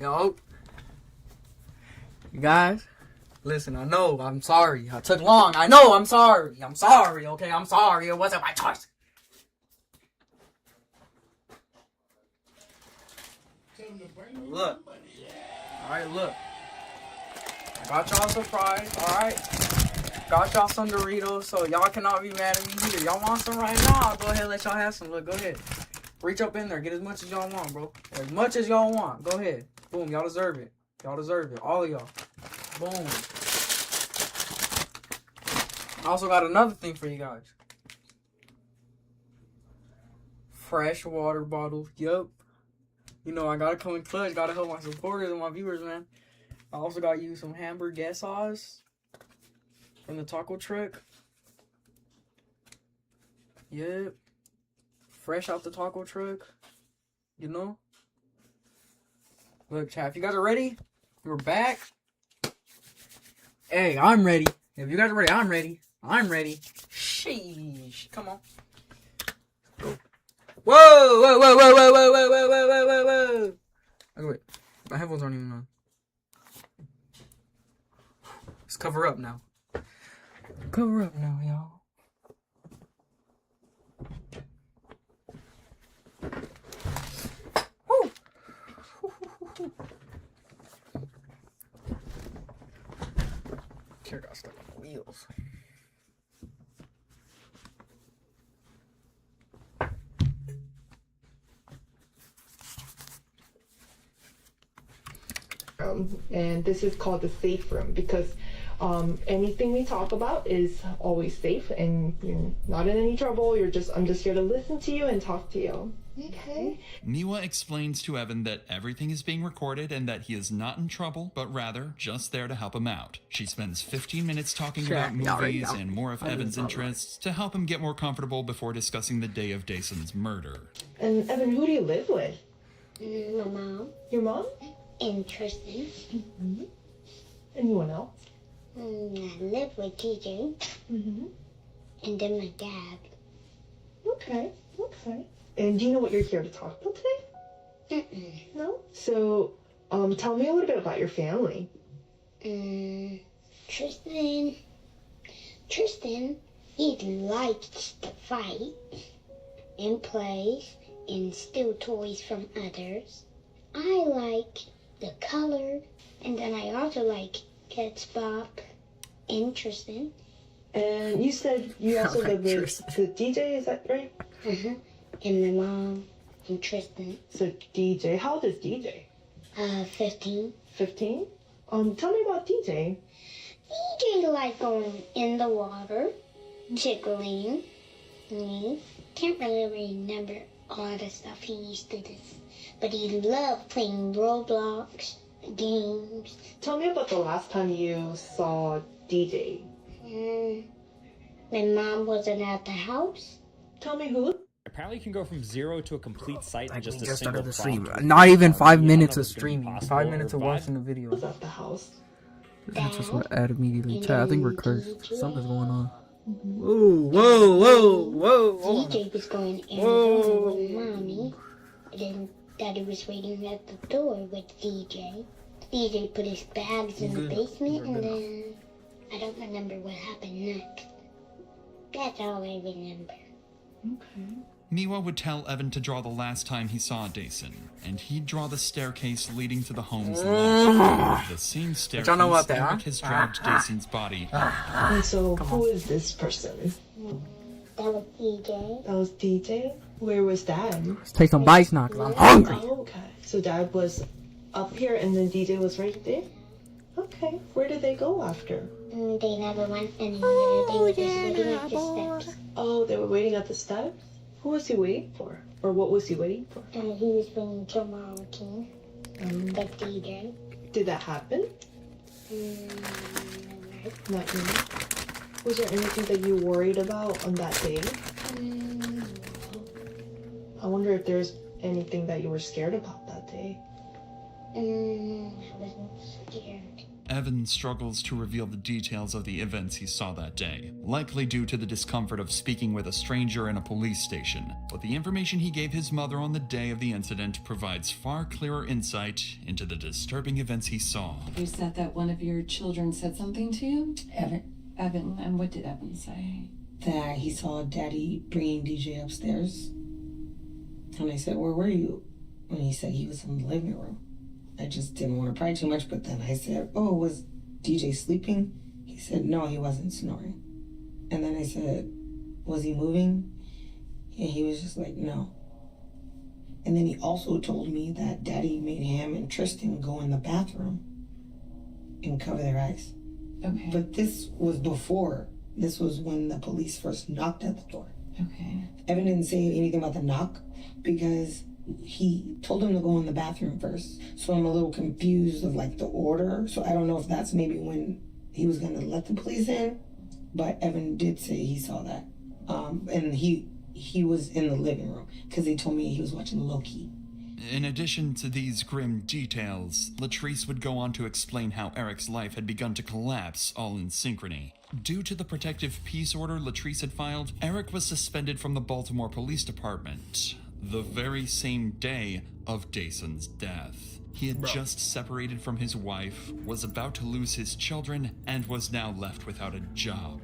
Yo. You guys, listen, I know, I'm sorry. I took long. I know, I'm sorry. I'm sorry, okay? I'm sorry. It wasn't my choice. Look. Alright, look. I got y'all a surprise, alright? Got y'all some Doritos, so y'all cannot be mad at me here. Y'all want some right now? I'll go ahead and let y'all have some. Look, go ahead. Reach up in there. Get as much as y'all want, bro. As much as y'all want. Go ahead. Boom. Y'all deserve it. Y'all deserve it. All of y'all. Boom. I also got another thing for you guys. Fresh water bottle. Yup. You know, I gotta come in clutch. Gotta help my supporters and my viewers, man. I also got you some hamburger sauce from the taco truck. Yep. Fresh out the taco truck. You know? Look, chat, if you guys are ready, we're back. Hey, I'm ready. If you guys are ready, I'm ready. I'm ready. Sheesh. Come on. Go. Whoa, whoa, whoa, whoa, whoa, whoa, whoa, whoa, whoa, whoa, whoa, whoa. Oh, wait. My headphones aren't even on. Let's cover up now. Cover up now, y'all. Woo! Chair got stuck on the wheels. And this is called the safe room because anything we talk about is always safe and you're not in any trouble. I'm just here to listen to you and talk to you. Okay. Miwa explains to Evan that everything is being recorded and that he is not in trouble, but rather just there to help him out. She spends 15 minutes talking about movies and more of Evan's interests to help him get more comfortable before discussing the day of Dason's murder. And Evan, who do you live with? My mom. Your mom? And Tristan. Mm-hmm. Anyone else? I live with TJ. Mm-hmm. And then my dad. Okay. And do you know what you're here to talk about today? No? So, tell me a little bit about your family. Tristan, he likes to fight and play and steal toys from others. I like the color, and then I also like Catspop and Tristan. And you said you also live with the DJ, is that right? Mm-hmm. And my mom and Tristan. So DJ, how old is DJ? 15. 15? Tell me about DJ. DJ like going in the water, tickling me. Can't really remember all the stuff he used to do. But he loved playing Roblox games. Tell me about the last time you saw DJ. My mom wasn't at the house. Tell me who? Apparently you can go from 0 to a complete site in just a Just single started the prompt. stream. Not even 5 minutes of streaming. 5 minutes of watching the video. Was at the house. That's just what I add immediately. Chat, I think we're cursed. Something's going on. Whoa. DJ was going in the room with Mommy. And then Daddy was waiting at the door with DJ. DJ put his bags in the basement, and then I don't remember what happened next. That's all I remember. Okay. Miwa would tell Evan to draw the last time he saw Dason, and he'd draw the staircase leading to the home's loft. The same staircase y'all know about that, Eric has dragged Dason's body. And so, who is this person? That was DJ. That was DJ? Where was Dad? Let's take some bites now, because I'm hungry. Oh, okay. So Dad was up here and then DJ was right there? Okay. Where did they go after? They never went anywhere. They were just waiting at the steps. Oh, they were waiting at the steps? Who was he waiting for? Or what was he waiting for? He was waiting till Mama came. The DJ. Did that happen? Not really. Was there anything that you worried about on that day? I wonder if there's anything that you were scared about that day. I wasn't scared. Evan struggles to reveal the details of the events he saw that day, likely due to the discomfort of speaking with a stranger in a police station. But the information he gave his mother on the day of the incident provides far clearer insight into the disturbing events he saw. You said that one of your children said something to you? Evan. Evan, and what did Evan say? That he saw Daddy bringing DJ upstairs. And I said, where were you? And he said he was in the living room. I just didn't want to pry too much, but then I said, oh, was DJ sleeping? He said, no, he wasn't snoring. And then I said, was he moving? And he was just like, no. And then he also told me that Daddy made him and Tristan go in the bathroom and cover their eyes. Okay. But this was before. This was when the police first knocked at the door. Okay. Evan didn't say anything about the knock because he told him to go in the bathroom first. So I'm a little confused of like the order. So I don't know if that's maybe when he was going to let the police in. But Evan did say he saw that. And he was in the living room because he told me he was watching Loki. In addition to these grim details, Latrice would go on to explain how Eric's life had begun to collapse all in synchrony. Due to the protective peace order Latrice had filed, Eric was suspended from the Baltimore Police Department the very same day of Dason's death. He had just separated from his wife, was about to lose his children, and was now left without a job.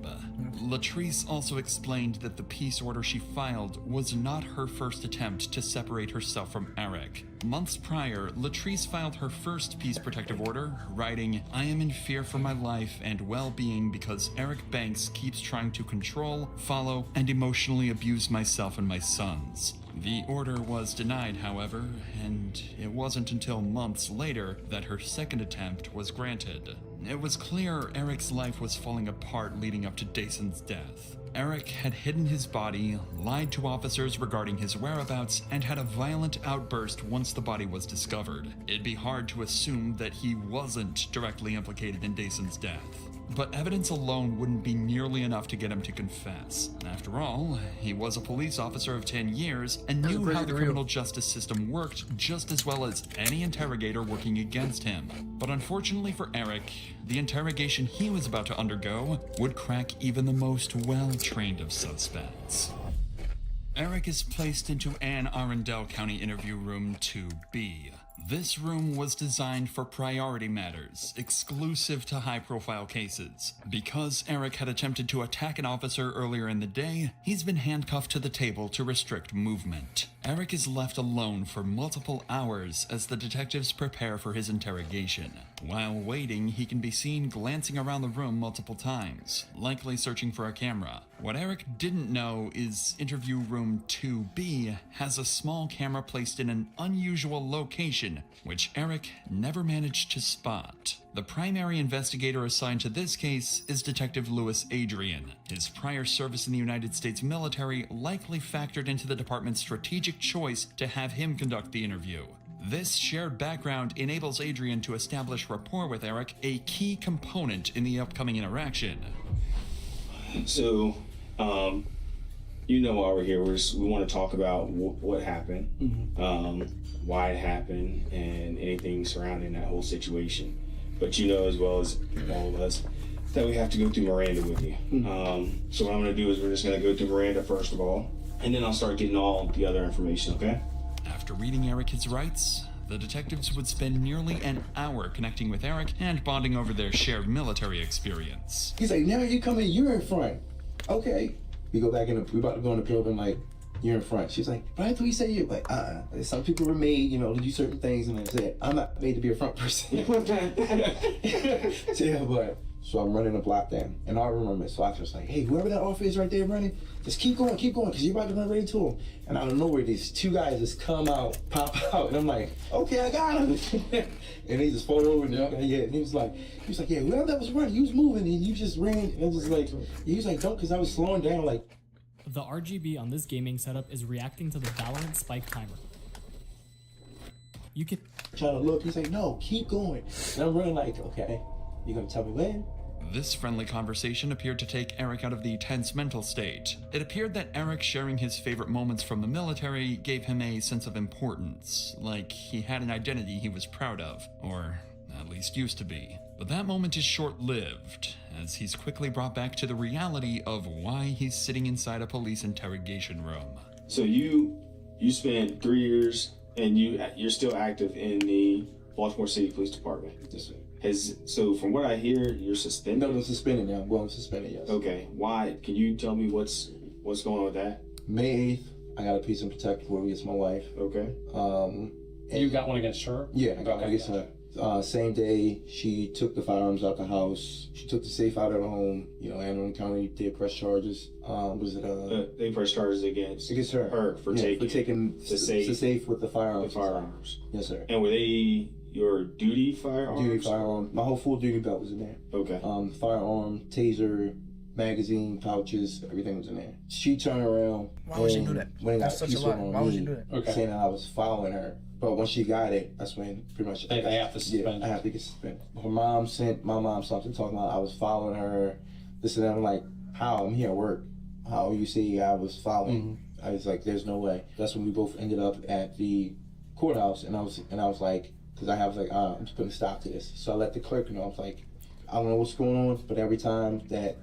Latrice also explained that the peace order she filed was not her first attempt to separate herself from Eric. Months prior, Latrice filed her first peace protective order, writing, "I am in fear for my life and well-being because Eric Banks keeps trying to control, follow, and emotionally abuse myself and my sons." The order was denied, however, and it wasn't until months later that her second attempt was granted. It was clear Eric's life was falling apart leading up to Dason's death. Eric had hidden his body, lied to officers regarding his whereabouts, and had a violent outburst once the body was discovered. It'd be hard to assume that he wasn't directly implicated in Dason's death. But evidence alone wouldn't be nearly enough to get him to confess. After all, he was a police officer of 10 years and knew how the criminal justice system worked just as well as any interrogator working against him. But unfortunately for Eric, the interrogation he was about to undergo would crack even the most well-trained of suspects. Eric is placed into Anne Arundel County Interview Room 2B. This room was designed for priority matters, exclusive to high-profile cases. Because Eric had attempted to attack an officer earlier in the day, he's been handcuffed to the table to restrict movement. Eric is left alone for multiple hours as the detectives prepare for his interrogation. While waiting, he can be seen glancing around the room multiple times, likely searching for a camera. What Eric didn't know is Interview Room 2B has a small camera placed in an unusual location, which Eric never managed to spot. The primary investigator assigned to this case is Detective Louis Adrian. His prior service in the United States military likely factored into the department's strategic choice to have him conduct the interview. This shared background enables Adrian to establish rapport with Eric, a key component in the upcoming interaction. So, you know why we're here. We want to talk about what happened, why it happened, and anything surrounding that whole situation. But you know as well as all of us that we have to go through Miranda with you. So what I'm going to do is we're just going to go through Miranda first of all, and then I'll start getting all the other information, okay? After reading Eric his rights, the detectives would spend nearly an hour connecting with Eric and bonding over their shared military experience. He's like, now you come in, you're in front. Okay. We go back in, we about to go in the building, like, you're in front. She's like, but I thought you said you, like, some people were made, you know, to do certain things, and I said, I'm not made to be a front person. Yeah, but, so I'm running the block then, and I remember, so I was like, hey, whoever that officer is right there running, just keep going, because you're about to run right into him. And out of nowhere, these two guys just come out, pop out, and I'm like, okay, I got him. And he just fall over, and he was like, yeah, whoever that was running, you was moving, and you just ran, and I was just like, he was like, don't, because I was slowing down, like. The RGB on this gaming setup is reacting to the Valorant spike timer. You can trying to look, he's like, no, keep going. And I'm running like, okay, you gonna tell me when? This friendly conversation appeared to take Eric out of the tense mental state. It appeared that Eric sharing his favorite moments from the military gave him a sense of importance, like he had an identity he was proud of, or at least used to be. But that moment is short-lived, as he's quickly brought back to the reality of why he's sitting inside a police interrogation room. So you spent 3 years and you're still active in the Baltimore City Police Department. Yes, sir. So from what I hear, you're suspended? No, I'm suspended now. I'm going suspended, yes. Okay. Why? Can you tell me what's going on with that? May 8th, I got a piece of protective order against my wife. Okay. You got one against her? Yeah, I got one against her. Same day, she took the firearms out the house. She took the safe out of the home. You know, Anne Arundel County did press charges. They press charges against her for taking the safe with the firearms. The firearms. Yes, sir. And were they your duty firearms? Duty firearm. My whole full duty belt was in there. Okay. Firearm, taser, magazine, pouches, everything was in there. She turned around. Why would she do that? When That's such a lie. Why would she do that? Okay. Saying that I was following her. But when she got it, that's when pretty much they have to suspend. Yeah, I have to get suspended. Her mom sent my mom something talking about I was following her. This and that. I'm like, how? I'm here at work. How you see I was following? I was like, there's no way. That's when we both ended up at the courthouse, and I was like, because I was like, I'm just putting a stop to this. So I let the clerk know. I was like, I don't know what's going on, but every time that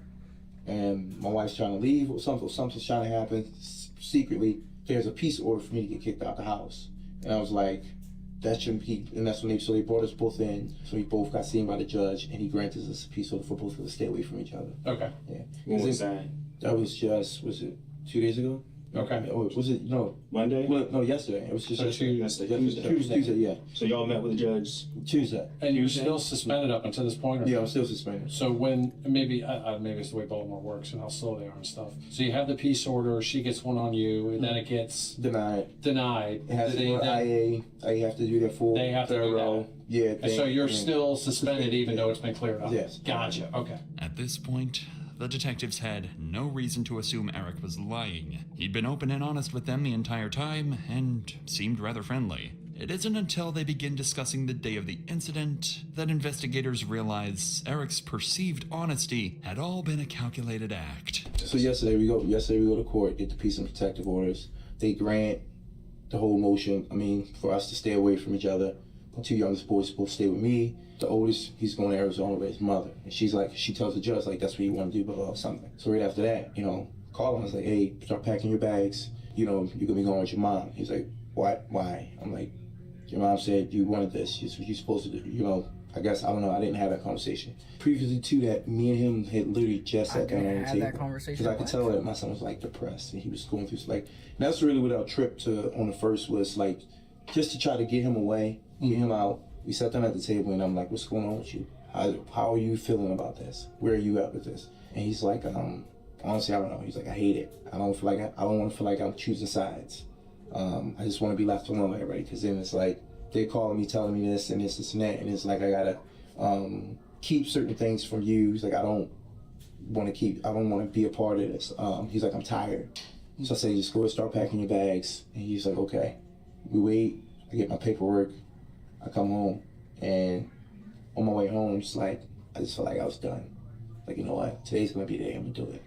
my wife's trying to leave or something's trying to happen secretly, there's a peace order for me to get kicked out the house. And I was like, that shouldn't be, and that's when they brought us both in. So we both got seen by the judge, and he granted us a peace order for both of us to stay away from each other. Okay. Yeah. When was that? That was just, was it 2 days ago? Okay. Or was it, no. Monday? Well, no, yesterday. It was just Tuesday, yeah. So y'all met with the judge? Tuesday. And you're still suspended up until this point? Or Yeah, I'm still suspended. So when, maybe it's the way Baltimore works and how slow they are and stuff. So you have the peace order, she gets one on you, and then it gets denied. It has to go to IA. I have to do their full They have to do that. Yeah. And so you're still suspended even though it's been cleared up? Yes. Gotcha, okay. At this point, the detectives had no reason to assume Eric was lying. He'd been open and honest with them the entire time, and seemed rather friendly. It isn't until they begin discussing the day of the incident that investigators realize Eric's perceived honesty had all been a calculated act. So yesterday we go to court, get the peace and protective orders. They grant the whole motion, for us to stay away from each other. The 2 youngest boys supposed to stay with me. The oldest, he's going to Arizona with his mother. And she tells the judge, that's what you want to do, blah, something. So right after that, call him. I was like, hey, start packing your bags. You're going to be going with your mom. He's like, what? Why? I'm like, your mom said you wanted this. You're supposed to do, I guess, I don't know. I didn't have that conversation. Previously to that, me and him had literally just sat down on the table. That conversation. Because I could tell that my son was depressed and he was going through and that's really what our trip on the first was just to try to get him away, get him out. We sat down at the table and I'm like, what's going on with you? How are you feeling about this? Where are you at with this? And he's like, honestly, I don't know. He's like, I hate it. I don't want to feel like I'm choosing sides. I just want to be left alone with everybody, because then it's like they're calling me, telling me this and this and that, and it's like I gotta keep certain things from you. He's like, I don't want to be a part of this. He's like, I'm tired. So I say, just go and start packing your bags. And he's like, okay. We wait. I get my paperwork. I come home, and on my way home, I just felt like I was done. Like, you know what? Today's gonna be the day I'm gonna do it.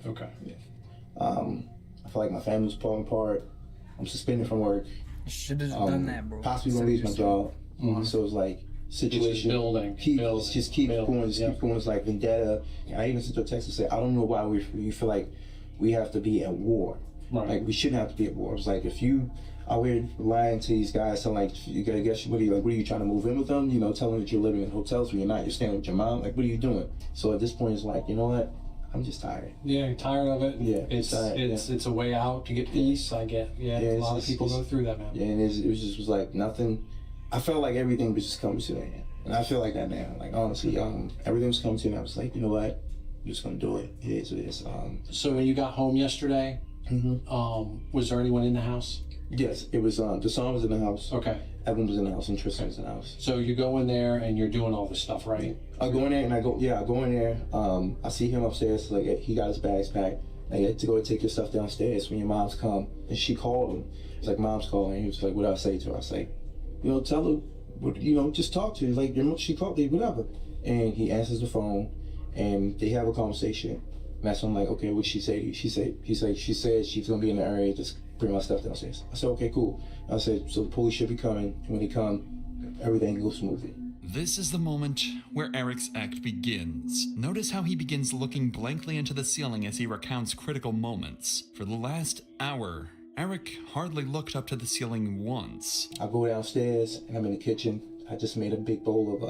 Okay. Yeah. I feel like my family's falling apart. I'm suspended from work. Should have done that, bro. Possibly gonna lose my job. So it's like situation. Building. Keep going. It's like vendetta. I even sent a text to say, I don't know why we feel like we have to be at war. Right. Like, we shouldn't have to be at war. It's like, if you are here lying to these guys, telling you gotta guess, what are you trying to move in with them? Telling them that you're living in hotels when you're not. You're staying with your mom. Like, what are you doing? So at this point, it's like, you know what? I'm just tired. Yeah, you're tired of it. Yeah, it's a way out to get peace. I get. Yeah, a lot of people go through that, man. Yeah, and it was like nothing. I felt like everything was just coming to an end, and I feel like that now. Like, honestly, everything was coming to an end. I was like, you know what? I'm just gonna do it. It is what it is. So when you got home yesterday, was there anyone in the house? Yes, it was. Deshaun was in the house. Okay. Evan was in the house, and Tristan was in the house. So you go in there and you're doing all this stuff, right? I go in there and I go in there. I see him upstairs. Like, he got his bags packed. I had to go take your stuff downstairs when your mom's come. And she called him. It's like, mom's calling. He was like, what do I say to her? I say, tell her, just talk to her. Like, she called me, whatever. And he answers the phone, and they have a conversation. And that's when I'm like, okay, what'd she say to you? She said she's gonna be in the area, just bring my stuff downstairs. I said, okay, cool. I said, so the police should be coming. And when they come, everything goes smoothly. This is the moment where Eric's act begins. Notice how he begins looking blankly into the ceiling as he recounts critical moments. For the last hour, Eric hardly looked up to the ceiling once. I go downstairs and I'm in the kitchen. I just made a big bowl of,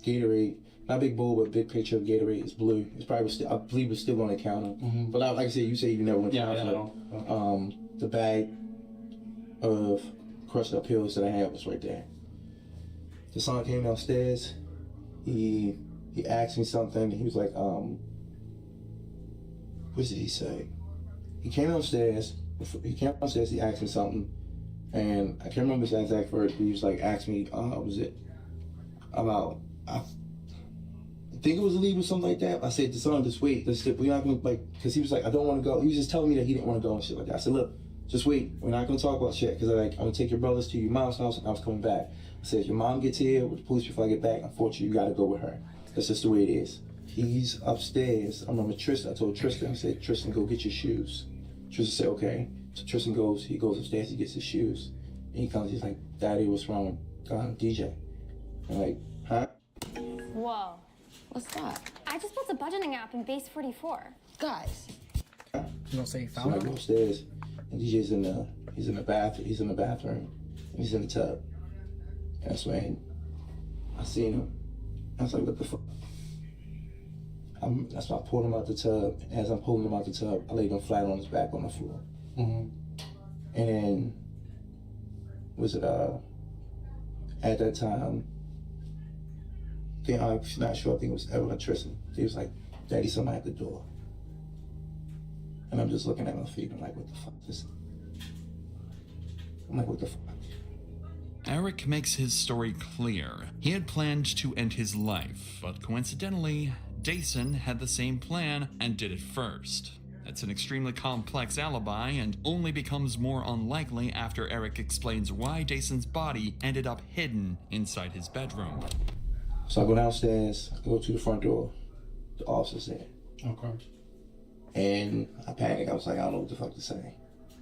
Gatorade. Not big bowl, but big picture of Gatorade. It's blue. It's probably still, I believe it's still on the counter. Mm-hmm. But like I said, you say you never went to Yeah, the I hospital. know. The bag of crushed up pills that I had was right there. The son came downstairs. He asked me something. He was like, what did he say? He came downstairs. He asked me something. And I can't remember his exact words, but he was like, asked me, about, I think it was a leave or something like that. I said to son, just wait. We're not gonna, because he was like, I don't want to go. He was just telling me that he didn't want to go and shit like that. I said, look, just wait. We're not gonna talk about shit, because I'm gonna take your brothers to your mom's house and I was coming back. I said, if your mom gets here with the police before I get back, unfortunately, you gotta go with her. That's just the way it is. He's upstairs. I remember Tristan. I told Tristan, I said, Tristan, go get your shoes. Tristan said, okay. So Tristan goes upstairs, he gets his shoes. And he comes, he's like, Daddy, what's wrong with DJ? I'm like, huh? Whoa. What's that? I just built a budgeting app in Base 44. Guys. You gonna say you So found I him? go upstairs, and DJ's in the bathroom, and he's in the tub. And that's when I seen him. I was like, what the fuck? That's why I pulled him out the tub. And as I'm pulling him out the tub, I laid him flat on his back on the floor. Mm-hmm. And then, at that time, I'm not sure, I think it was Evan or Tristan. He was like, Daddy, somebody at the door. And I'm just looking at my feet, I'm like, what the fuck is this? I'm like, what the fuck? Eric makes his story clear. He had planned to end his life, but coincidentally, Dason had the same plan and did it first. It's an extremely complex alibi and only becomes more unlikely after Eric explains why Dason's body ended up hidden inside his bedroom. So I go downstairs, I go to the front door, the officer's there. Okay. And I panic, I was like, I don't know what the fuck to say.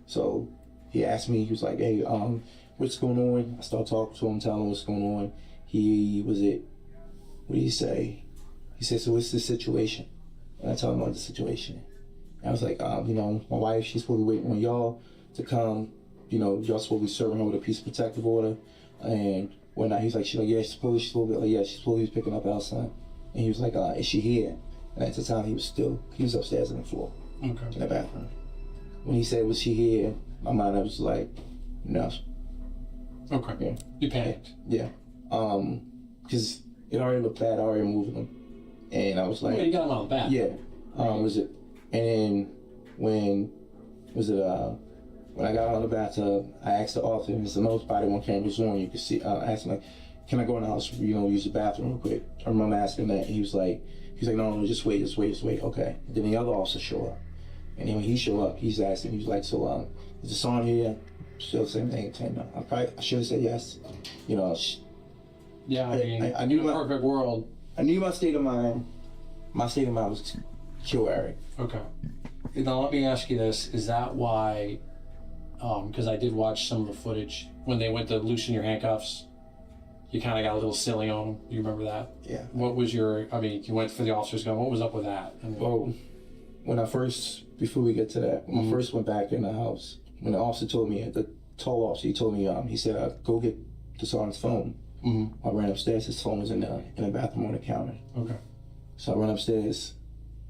So he asked me, he was like, hey, what's going on? I started talking to him, telling him what's going on. What did he say? He said, so what's the situation? And I told him about the situation. And I was like, my wife, she's supposed to be waiting on y'all to come. Y'all supposed to be serving her with a peace of protective order. And whatnot. He's like, yeah, she's supposed to be picking up our son. And he was like, is she here? And at the time, he was upstairs on the floor, in the bathroom. When he said, was she here? My mind, I was like, no. Okay. Yeah. You panicked. Yeah. Because it already looked bad, I already moved him. And I was like, you got him out of the bath. Yeah. And then when I got out of the bathtub, I asked the officer, and there's no body on cameras on, you can see, I asked him, like, can I go in the house, use the bathroom real quick? I remember asking that, and he was like, no, just wait, okay. And then the other officer showed up. And then when he showed up, he's asking, he was like, so, is the son here? Still the same thing, no. I should have said yes. Yeah, I knew in a perfect world. I knew my state of mind. My state of mind was to kill Eric. Okay. Now let me ask you this: is that why? Because I did watch some of the footage when they went to loosen your handcuffs. You kind of got a little silly on them. You remember that? Yeah. What was you went for the officer's gun. What was up with that? Well, before we get to that, when I first went back in the house, when the officer told me, the tall officer, he told me, he said, go get the sergeant's phone. I ran upstairs, his phone was in the bathroom on the counter. Okay. So I run upstairs,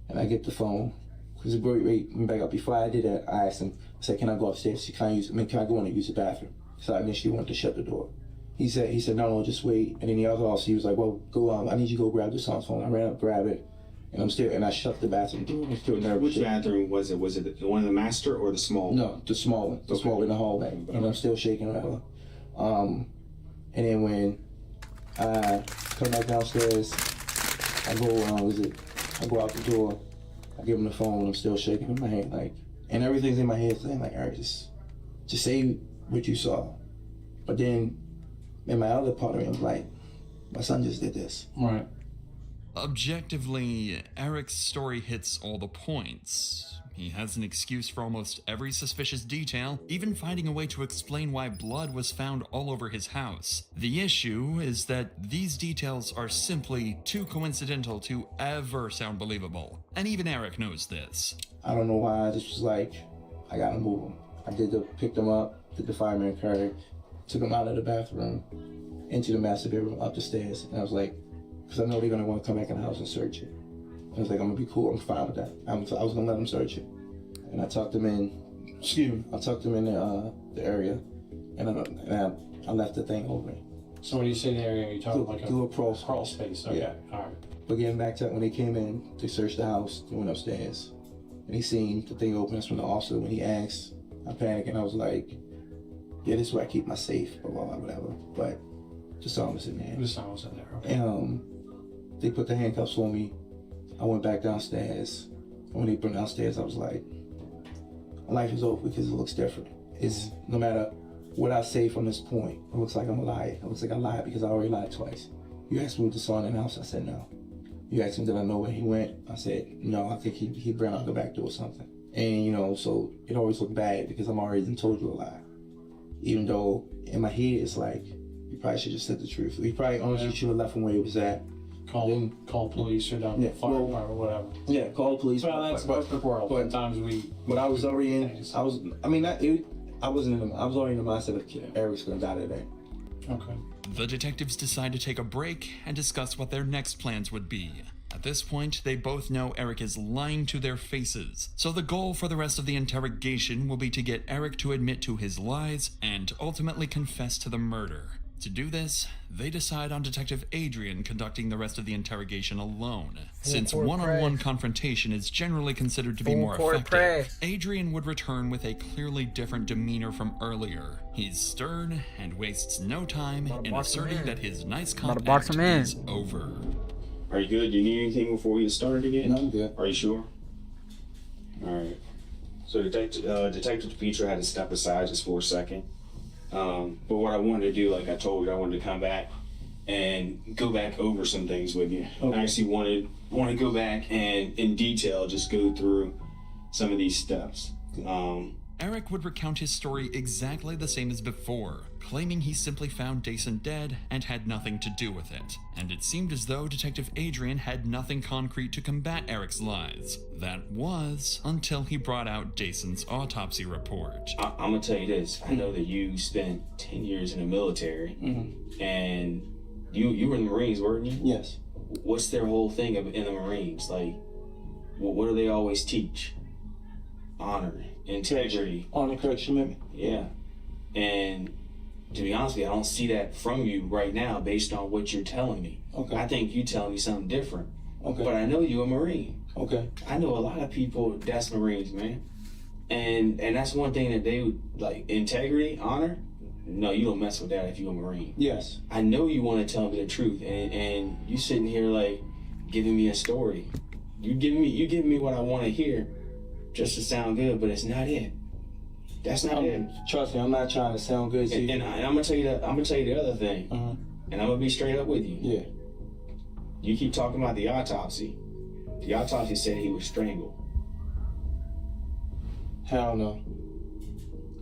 and I get the phone. Because back up, before I did that, I asked him, I said, can I go upstairs? Can I go in and use the bathroom? So I initially wanted to shut the door. He said, no, just wait. And then the other officer, he was like, well, go on, I need you to go grab the son's phone. I ran up, grab it, and I shut the bathroom door. I'm still nervous. Which bathroom was it? Was it the one in the master or the small one? No, the small one. The small one in the hallway. And I'm still shaking around. And then when I come back downstairs, I go out the door, I give him the phone, I'm still shaking in my hand, and everything's in my head saying, Eric, just say what you saw. But then, in my other part of me, I'm like, my son just did this. Right. Objectively, Eric's story hits all the points. He has an excuse for almost every suspicious detail, even finding a way to explain why blood was found all over his house. The issue is that these details are simply too coincidental to ever sound believable. And even Eric knows this. I don't know why. I just was like, I gotta move him. Picked him up, did the fireman carry, took him out of the bathroom, into the master bedroom, up the stairs. And I was like, because I know they're gonna want to come back in the house and search it. I was like, I'm gonna be cool, I'm fine with that. I was gonna let them search it. And I tucked them in, the area, and I left the thing open. So when you say the area, you're talking like a little crawl space. Okay, yeah. All right. But getting back to when they came in, they searched the house, they went upstairs. And he seen the thing open. That's when the officer, when he asked, I panicked and I was like, yeah, this is where I keep my safe, blah, blah, blah, whatever. But just saw him sitting there. Just saw him sitting there, okay. And they put the handcuffs on me. I went back downstairs. And when they put me downstairs, I was like, life is over because it looks different. It's no matter what I say from this point, it looks like I'm a liar. It looks like I lied because I already lied twice. You asked me what the saw in the house, I said no. You asked me did I know where he went, I said no, I think he ran out the back door or something. And so it always looked bad because I'm already told you a lie. Even though in my head it's like, you probably should just said the truth. You probably honestly should have left him where he was at. Call police or down fire or whatever. Yeah, call the police. Well, that's the world. But sometimes But I was already in. I was already in the mindset of Eric's gonna die today. Okay. The detectives decide to take a break and discuss what their next plans would be. At this point, they both know Eric is lying to their faces, so the goal for the rest of the interrogation will be to get Eric to admit to his lies and ultimately confess to the murder. To do this, they decide on Detective Adrian conducting the rest of the interrogation alone. Since one-on-one confrontation is generally considered to be more effective, Adrian would return with a clearly different demeanor from earlier. He's stern and wastes no time in asserting that his nice cop act is over. Are you good? Do you need anything before we get started again? No, I'm good. Are you sure? Alright. So Detective DePietro had to step aside just for a second. But what I wanted to do, like I told you, I wanted to come back and go back over some things with you. Okay. I actually want to go back and in detail just go through some of these steps. Eric would recount his story exactly the same as before, claiming he simply found Dason dead and had nothing to do with it. And it seemed as though Detective Adrian had nothing concrete to combat Eric's lies. That was until he brought out Dason's autopsy report. I'm gonna tell you this. I know that you spent 10 years in the military, and you were in the Marines, weren't you? Yes. What's their whole thing in the Marines? Like, what do they always teach? Honor, integrity. Honor, correction, maybe? Yeah. And to be honest with you, I don't see that from you right now based on what you're telling me. Okay. I think you telling me something different. Okay. But I know you're a Marine. Okay. I know a lot of people that's Marines, man. And that's one thing that they would, like, integrity, honor. No, you don't mess with that if you're a Marine. Yes. I know you want to tell me the truth, and you sitting here like giving me a story. You giving me what I want to hear, just to sound good, but it's not it. That's not it. Trust me, I'm not trying to sound good to you. And I'm gonna tell you the other thing, and I'm gonna be straight up with you. Yeah. You keep talking about the autopsy. The autopsy said he was strangled. Hell no.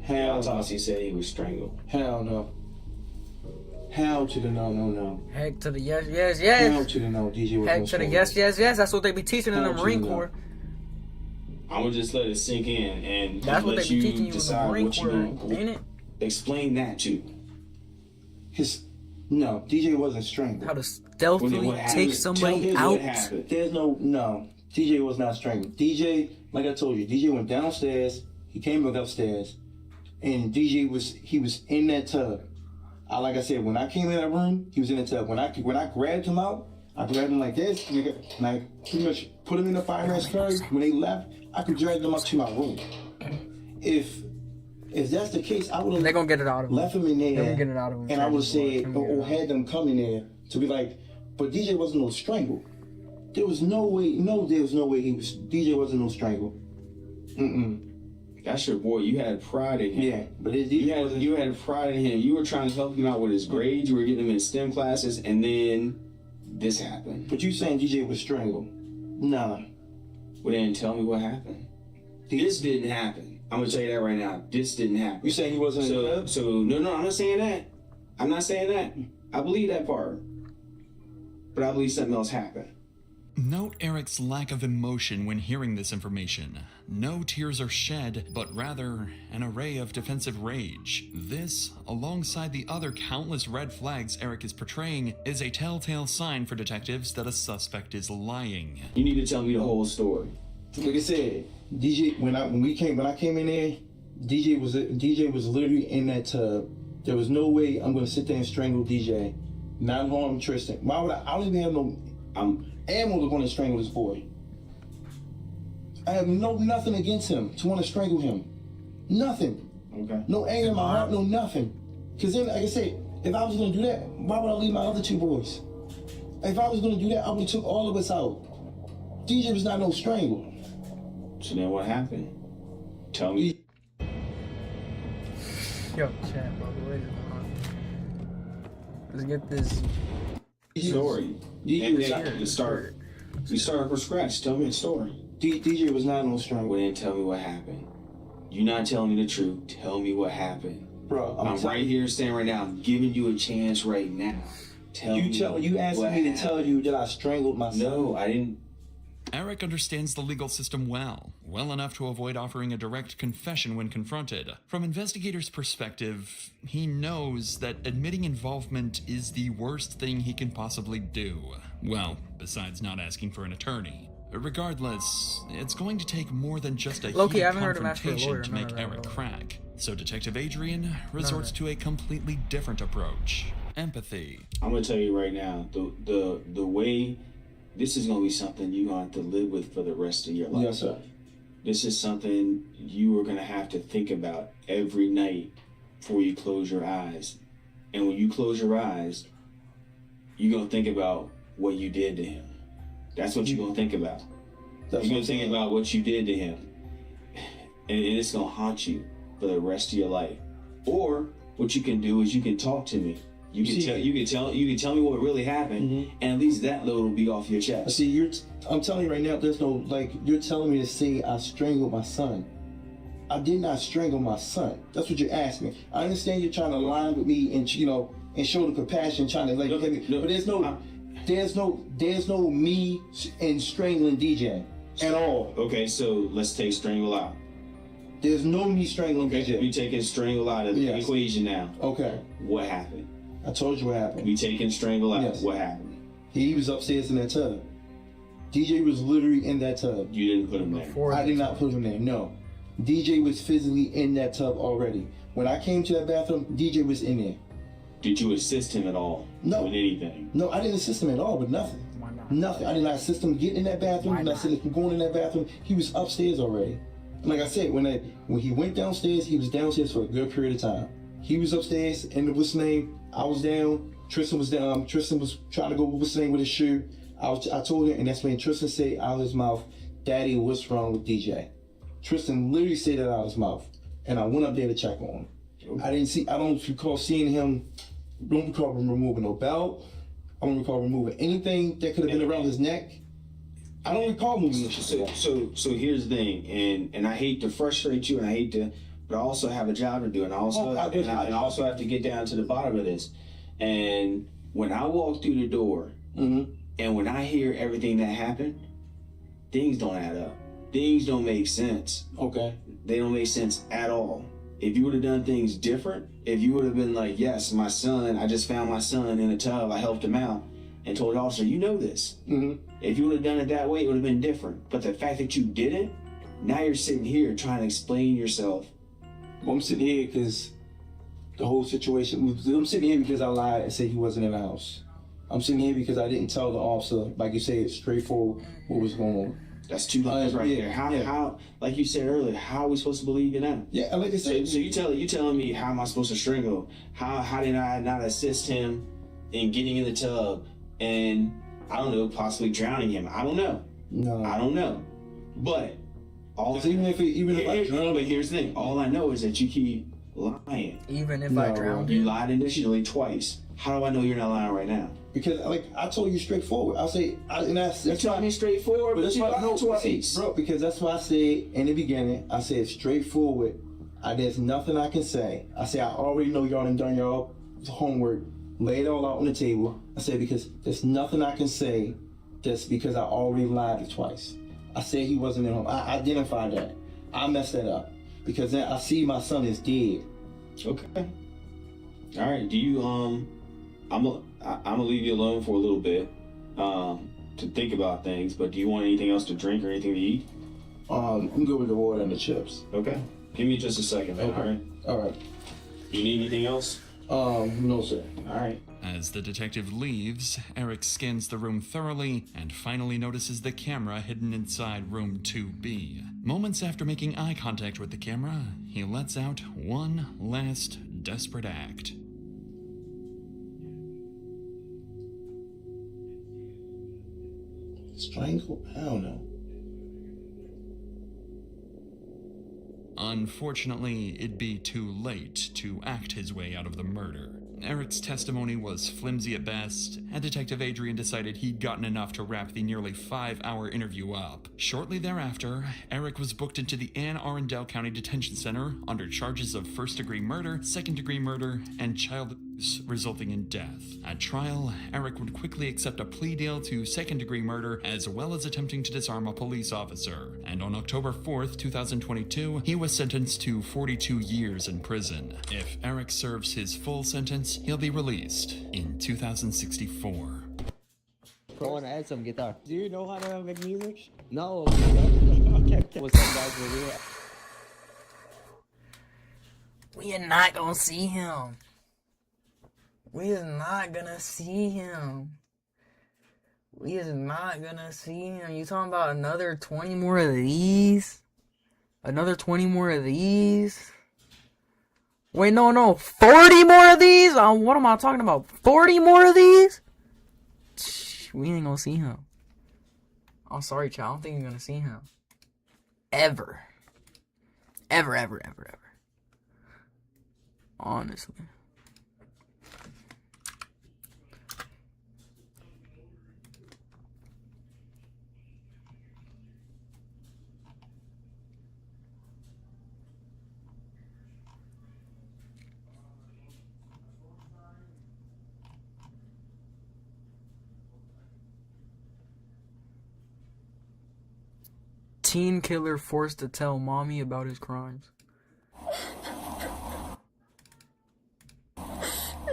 The autopsy said he was strangled. Hell no. Hell to the no. Heck to the yes. Hell to the no, DJ was Heck to the yes. That's what they be teaching in the Marine Corps. I'm gonna just let it sink in and that's what let they be teaching you you in the decide Marine what you Corps, gonna ain't it? Explain that to. No, DJ wasn't strangled. How to stealthily take somebody out. There's no. DJ was not strangled. DJ, like I told you, DJ went downstairs. He came back upstairs, and DJ was in that tub. Like I said, when I came in that room, he was in the tub. When I grabbed him out, I grabbed him like this, and I pretty much put him in the fireman's carriage. When they left, I could drag them up to my room. If that's the case, I would have. They're gonna get it out of him. Left him in there. They're gonna get it out of him. And I would have said, or had them come in there to be like, but DJ wasn't no strangle. There was no way. No, there was no way DJ wasn't no strangle. That's your boy. You had pride in him. Yeah, but you had pride in him. You were trying to help him out with his grades. You were getting him in STEM classes, and then this happened. But you saying DJ was strangled? Nah. Well, then tell me what happened. This didn't happen. I'm gonna tell you that right now. This didn't happen. You saying he wasn't in the club? So no, I'm not saying that. I'm not saying that. I believe that part. But I believe something else happened. Note Eric's lack of emotion when hearing this information. No tears are shed, but rather an array of defensive rage. This, alongside the other countless red flags Eric is portraying, is a telltale sign for detectives that a suspect is lying. You need to tell me the whole story. Like I said, DJ, when I came in there, DJ was literally in that tub. There was no way I'm gonna sit there and strangle DJ, not harm Tristan. Why would I don't even have no ammo to want to strangle this boy. I have nothing against him to want to strangle him. Nothing. Okay. No anger in my heart, no nothing. Because then, like I said, if I was gonna do that, why would I leave my other two boys? If I was gonna do that, I would have took all of us out. DJ was not no strangle. So then what happened? Tell me. Yo, chat, bro. Wait a minute. Let's get this story. We start from scratch. Tell me the story. DJ was not no strangle. Well, then tell me what happened. You're not telling me the truth. Tell me what happened. Bro, I'm right here standing right now. I'm giving you a chance right now. You asked me to tell you that I strangled myself. No, I didn't. Eric understands the legal system well enough to avoid offering a direct confession when confronted. From investigators' perspective, he knows that admitting involvement is the worst thing he can possibly do. Well, besides not asking for an attorney. Regardless, it's going to take more than just a Low-key, I heated haven't heard him ask for a confrontation lawyer. to None make of that Eric at all. crack. So Detective Adrian resorts to a completely different approach. Empathy. I'm gonna tell you right now, the way this is gonna be something you're gonna have to live with for the rest of your life. Yes, sir. This is something you are gonna have to think about every night before you close your eyes. And when you close your eyes, you're gonna think about what you did to him. That's what you're gonna think about. You're gonna think about what you did to him. And it's gonna haunt you for the rest of your life. Or what you can do is you can talk to me. You can tell me what really happened, and at least that load will be off your chest. See, I'm telling you right now, there's no, you're telling me to say I strangled my son. I did not strangle my son. That's what you're asking. I understand you're trying to align with me and, and show the compassion, trying to, but there's no me in strangling DJ at all. Okay, so let's take strangle out. There's no me strangling DJ. We taking strangle out of the equation now. Okay. What happened? I told you what happened. We taking strangle out. Yes. What happened? He was upstairs in that tub. DJ was literally in that tub. You didn't put him there. I did not put him there, no. DJ was physically in that tub already. When I came to that bathroom, DJ was in there. Did you assist him at all? No. With anything? No, I didn't assist him at all, but nothing. Why not? Nothing. I did not assist him getting in that bathroom. I did not assist him going in that bathroom. He was upstairs already. And like I said, when he went downstairs, he was downstairs for a good period of time. He was upstairs, and what's his name? I was down. Tristan was down. Tristan was trying to go, what's his name, with his shoe. I told him, and that's when Tristan said out of his mouth, "Daddy, what's wrong with DJ?" Tristan literally said that out of his mouth. And I went up there to check on him. I don't recall seeing him, don't recall him removing no belt. I don't recall removing anything that could have been around his neck. I don't recall moving this. So here's the thing, and I hate to frustrate you, and but I also have a job to do, and I also have to get down to the bottom of this. And when I walk through the door, and when I hear everything that happened, things don't add up. Things don't make sense. Okay. They don't make sense at all. If you would have done things different, if you would have been like, yes, my son, I just found my son in a tub, I helped him out, and told the officer, you know this. If you would have done it that way, it would have been different. But the fact that you didn't, now you're sitting here trying to explain yourself. Well, I'm sitting here because the whole situation, I'm sitting here because I lied and said he wasn't in the house. I'm sitting here because I didn't tell the officer, like you said, straightforward what was going on. That's two lines right there. How, like you said earlier, how are we supposed to believe you now? Yeah, like I said. So you telling me how am I supposed to strangle? How did I not assist him in getting in the tub and, I don't know, possibly drowning him? I don't know. No. I don't know. But even if I drown, but here's the thing. All I know is that you keep lying. Even if I drowned you him? lied initially twice. How do I know you're not lying right now? Because like I told you straightforward. I say, and that's told me straightforward, but but that's you why got no twice. bro. Because that's why I said in the beginning, I said straightforward. There's nothing I can say. I say I already know y'all done y'all homework, lay it all out on the table. I said because there's nothing I can say. Just because I already lied twice. I said he wasn't at home. I identified that. I messed that up because then I see my son is dead. Okay. All right. Do you I'm gonna leave you alone for a little bit to think about things. But do you want anything else to drink or anything to eat? I'm good with the water and the chips. Okay. Give me just a second, man. Okay. All right. You need anything else? No, sir. All right. As the detective leaves, Eric scans the room thoroughly and finally notices the camera hidden inside room 2B. Moments after making eye contact with the camera, he lets out one last desperate act. Strangle? I don't know. Unfortunately, it'd be too late to act his way out of the murder. Eric's testimony was flimsy at best, and Detective Adrian decided he'd gotten enough to wrap the nearly 5-hour interview up. Shortly thereafter, Eric was booked into the Anne Arundel County Detention Center under charges of first-degree murder, second-degree murder, and child abuse resulting in death. At trial, Eric would quickly accept a plea deal to second-degree murder as well as attempting to disarm a police officer. And on October 4th, 2022, he was sentenced to 42 years in prison. If Eric serves his full sentence, he'll be released in 2064. I want to add some guitar. Do you know how to make music? No. Okay. What's up, guys? We're here. We are not gonna see him. We is not gonna see him. We is not gonna see him. You talking about another 20 more of these? Another 20 more of these? Wait, no. 40 more of these? What am I talking about? 40 more of these? We ain't gonna see him. I'm sorry, child. I don't think you're gonna see him. Ever. Ever. Honestly. Teen killer forced to tell mommy about his crimes.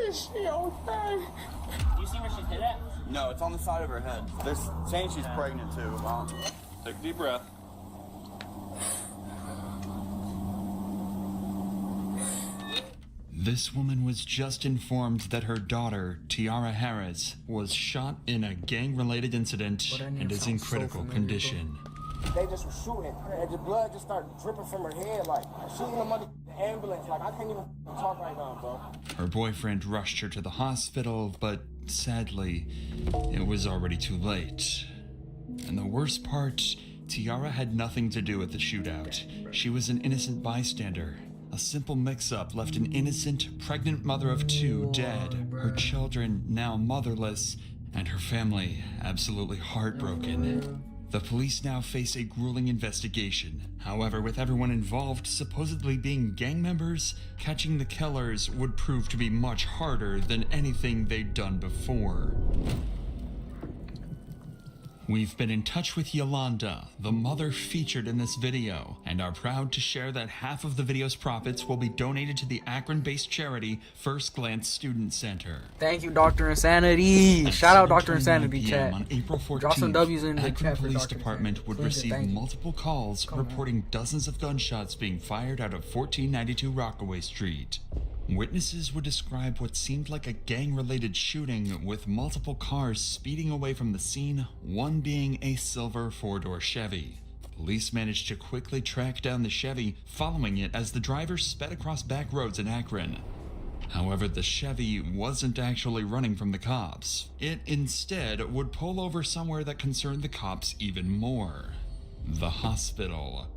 Is she okay? Do you see where she's hit at? No, it's on the side of her head. They're saying she's pregnant too. Take a deep breath. This woman was just informed that her daughter, Tiara Harris, was shot in a gang-related incident and is in critical condition. They just were shooting, and the blood just started dripping from her head, like shooting them under the ambulance. Like I can't even talk right now, bro. Her boyfriend rushed her to the hospital, but sadly, it was already too late. And the worst part, Tiara had nothing to do with the shootout. She was an innocent bystander. A simple mix-up left an innocent, pregnant mother of 2 dead, her children now motherless, and her family absolutely heartbroken. The police now face a grueling investigation. However, with everyone involved supposedly being gang members, catching the killers would prove to be much harder than anything they'd done before. We've been in touch with Yolanda, the mother featured in this video, and are proud to share that half of the video's profits will be donated to the Akron-based charity First Glance Student Center. Thank you, Dr. Insanity. At Shout out Dr. 7:29 Insanity, chat. On April 14th, Drop some W's in the Akron chat for Police Dr. Department would receive multiple calls reporting dozens of gunshots being fired out of 1492 Rockaway Street. Witnesses would describe what seemed like a gang-related shooting with multiple cars speeding away from the scene, one being a silver 4-door Chevy. Police managed to quickly track down the Chevy, following it as the driver sped across back roads in Akron. However, the Chevy wasn't actually running from the cops. It instead would pull over somewhere that concerned the cops even more: the hospital.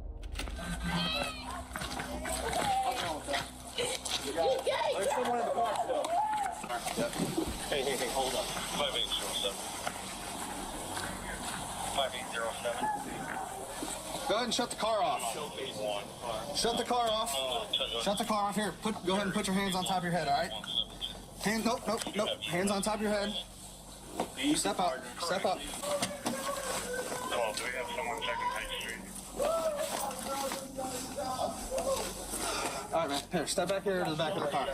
There's someone in the car still. Hey, hold up. shut the car off. Shut the car off. Shut the car off. Here, go ahead and put your hands on top of your head, all right? Nope. Hands on top of your head. Step up. Step up. Oh, do we have someone checking High Street? All right, man. Here, step back here to the back of the car.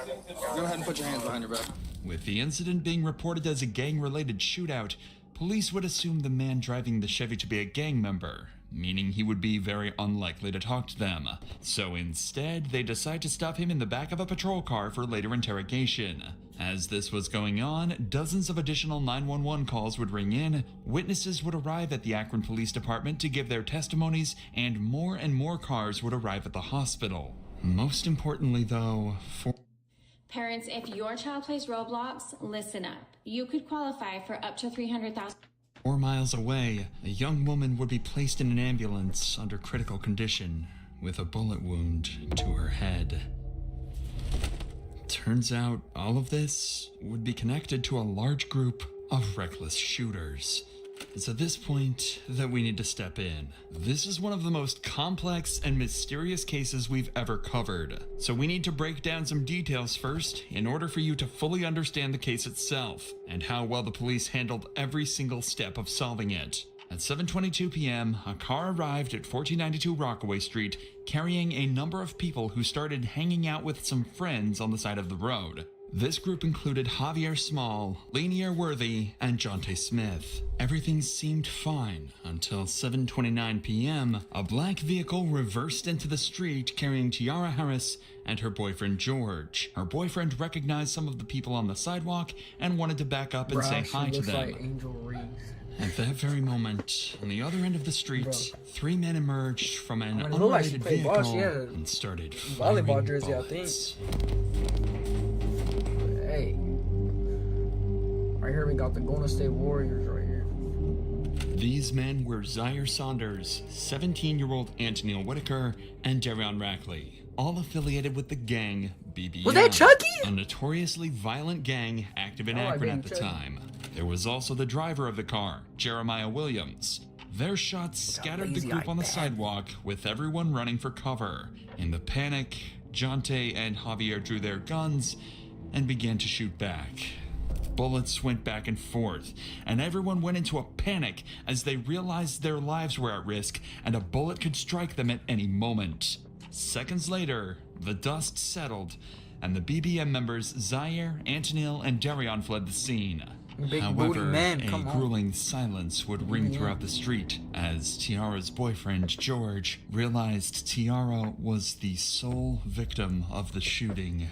Go ahead and put your hands behind your back. With the incident being reported as a gang-related shootout, police would assume the man driving the Chevy to be a gang member, meaning he would be very unlikely to talk to them. So instead, they decide to stop him in the back of a patrol car for later interrogation. As this was going on, dozens of additional 911 calls would ring in, witnesses would arrive at the Akron Police Department to give their testimonies, and more cars would arrive at the hospital. Most importantly, though, Parents, if your child plays Roblox, listen up. You could qualify for up to $300,000. 4 miles away, a young woman would be placed in an ambulance under critical condition with a bullet wound to her head. Turns out all of this would be connected to a large group of reckless shooters. It's at this point that we need to step in. This is one of the most complex and mysterious cases we've ever covered, so we need to break down some details first in order for you to fully understand the case itself and how well the police handled every single step of solving it. At 7:22 p.m., a car arrived at 1492 Rockaway Street carrying a number of people who started hanging out with some friends on the side of the road. This group included Javier Small, Lanier Worthy, and Jonte Smith. Everything seemed fine until 7:29 p.m., a black vehicle reversed into the street carrying Tiara Harris and her boyfriend George. Her boyfriend recognized some of the people on the sidewalk and wanted to back up and say hi to them. Like Angel Reese. At that very moment, on the other end of the street, 3 men emerged from an it looked like she unrated played vehicle ball. She had a and started volleyball firing jersey, bullets. I think. Hey. Right here we got the Golden State Warriors right here. These men were Zaire Saunders, 17-year-old Anthony Whitaker, and Darion Rackley, all affiliated with the gang BBM. Was that Chucky? A notoriously violent gang active in I like Akron being at the Chucky. time. There was also the driver of the car, Jeremiah Williams. Their shots scattered the group on the sidewalk, with everyone running for cover. In the panic, Jonte and Javier drew their guns and began to shoot back. Bullets went back and forth, and everyone went into a panic as they realized their lives were at risk and a bullet could strike them at any moment. Seconds later, the dust settled, and the BBM members Zaire, Antonil, and Darion fled the scene. Big However, booty man, a come on. grueling silence would ring throughout the street as Tiara's boyfriend, George, realized Tiara was the sole victim of the shooting.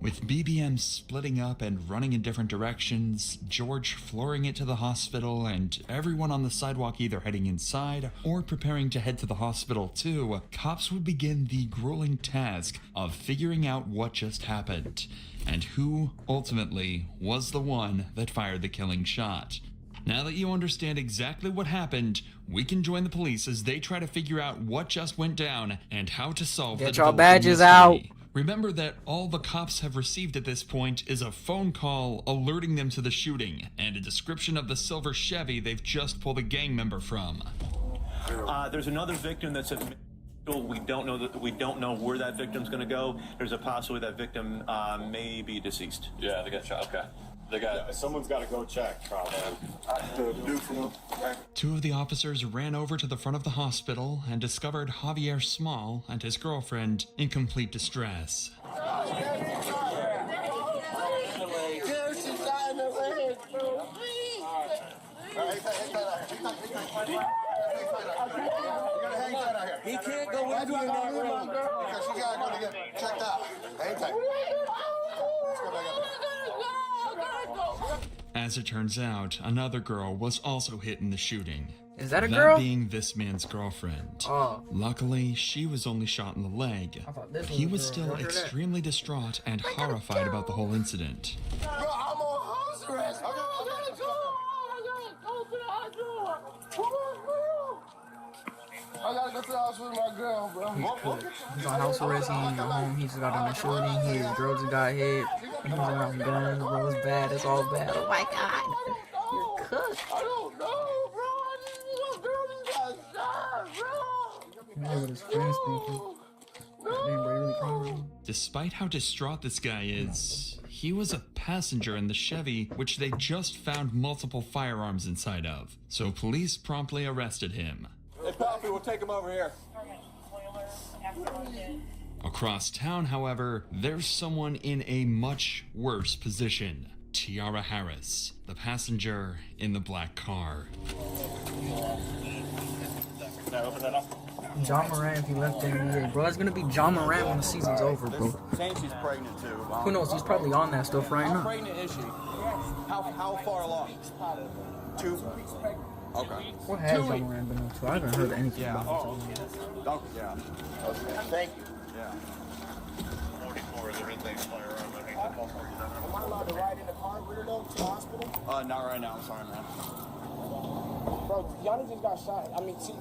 With BBM splitting up and running in different directions, George flooring it to the hospital, and everyone on the sidewalk either heading inside or preparing to head to the hospital too, cops would begin the grueling task of figuring out what just happened, and who, ultimately, was the one that fired the killing shot. Now that you understand exactly what happened, we can join the police as they try to figure out what just went down and how to solve the Get y'all developing badges mystery. out. Remember that all the cops have received at this point is a phone call alerting them to the shooting and a description of the silver Chevy they've just pulled a gang member from. There's another victim that's at we don't know where that victim's going to go. There's a possibility that victim may be deceased. Yeah, they got shot. Okay. Someone's got to go check, probably. Two of the officers ran over to the front of the hospital and discovered Javier Small and his girlfriend in complete distress. He can't go with you in that room because she got to get checked out. Hang tight. Let's go back up. As it turns out, another girl was also hit in the shooting. Is that a girl? That being this man's girlfriend. Oh. Luckily, she was only shot in the leg. this He was was a girl. still Don't hear that. extremely distraught and horrified about the whole incident. Bro, I'm on house arrest. I gotta go. Open the door. Come on, bro. I gotta go to the house with my girl, bro. He's on house arrest. He ain't home. He just got in a shooting. His girl just got hit. He's around guns, bro. It's bad. It's all bad. Oh my god. You're cooked. I don't know, bro. I just, little girl just got shot, bro. Yeah, what his friends thinking. Damn, bro, you really crying right now? Despite how distraught this guy is, he was a passenger in the Chevy, which they just found multiple firearms inside of. So police promptly arrested him. Hey, Palpy, we'll take him over here. Across town, however, there's someone in a much worse position. Tiara Harris, the passenger in the black car. Open that up. John Moran, if he left the NBA, bro, it's gonna be John Moran when the season's over, bro. Saying she's pregnant too. Who knows? He's probably on that stuff right How now. pregnant is she? How far along? 2. Okay. What has John Moran been up to? I haven't heard anything about him. Oh, yeah. Okay. Thank you. Yeah. 44, is there anything firearm? I think the ballpark is done. Am I allowed to ride in the car with her though to the hospital? Not right now. I'm sorry, man. Bro, Yanni just got shot. I mean, T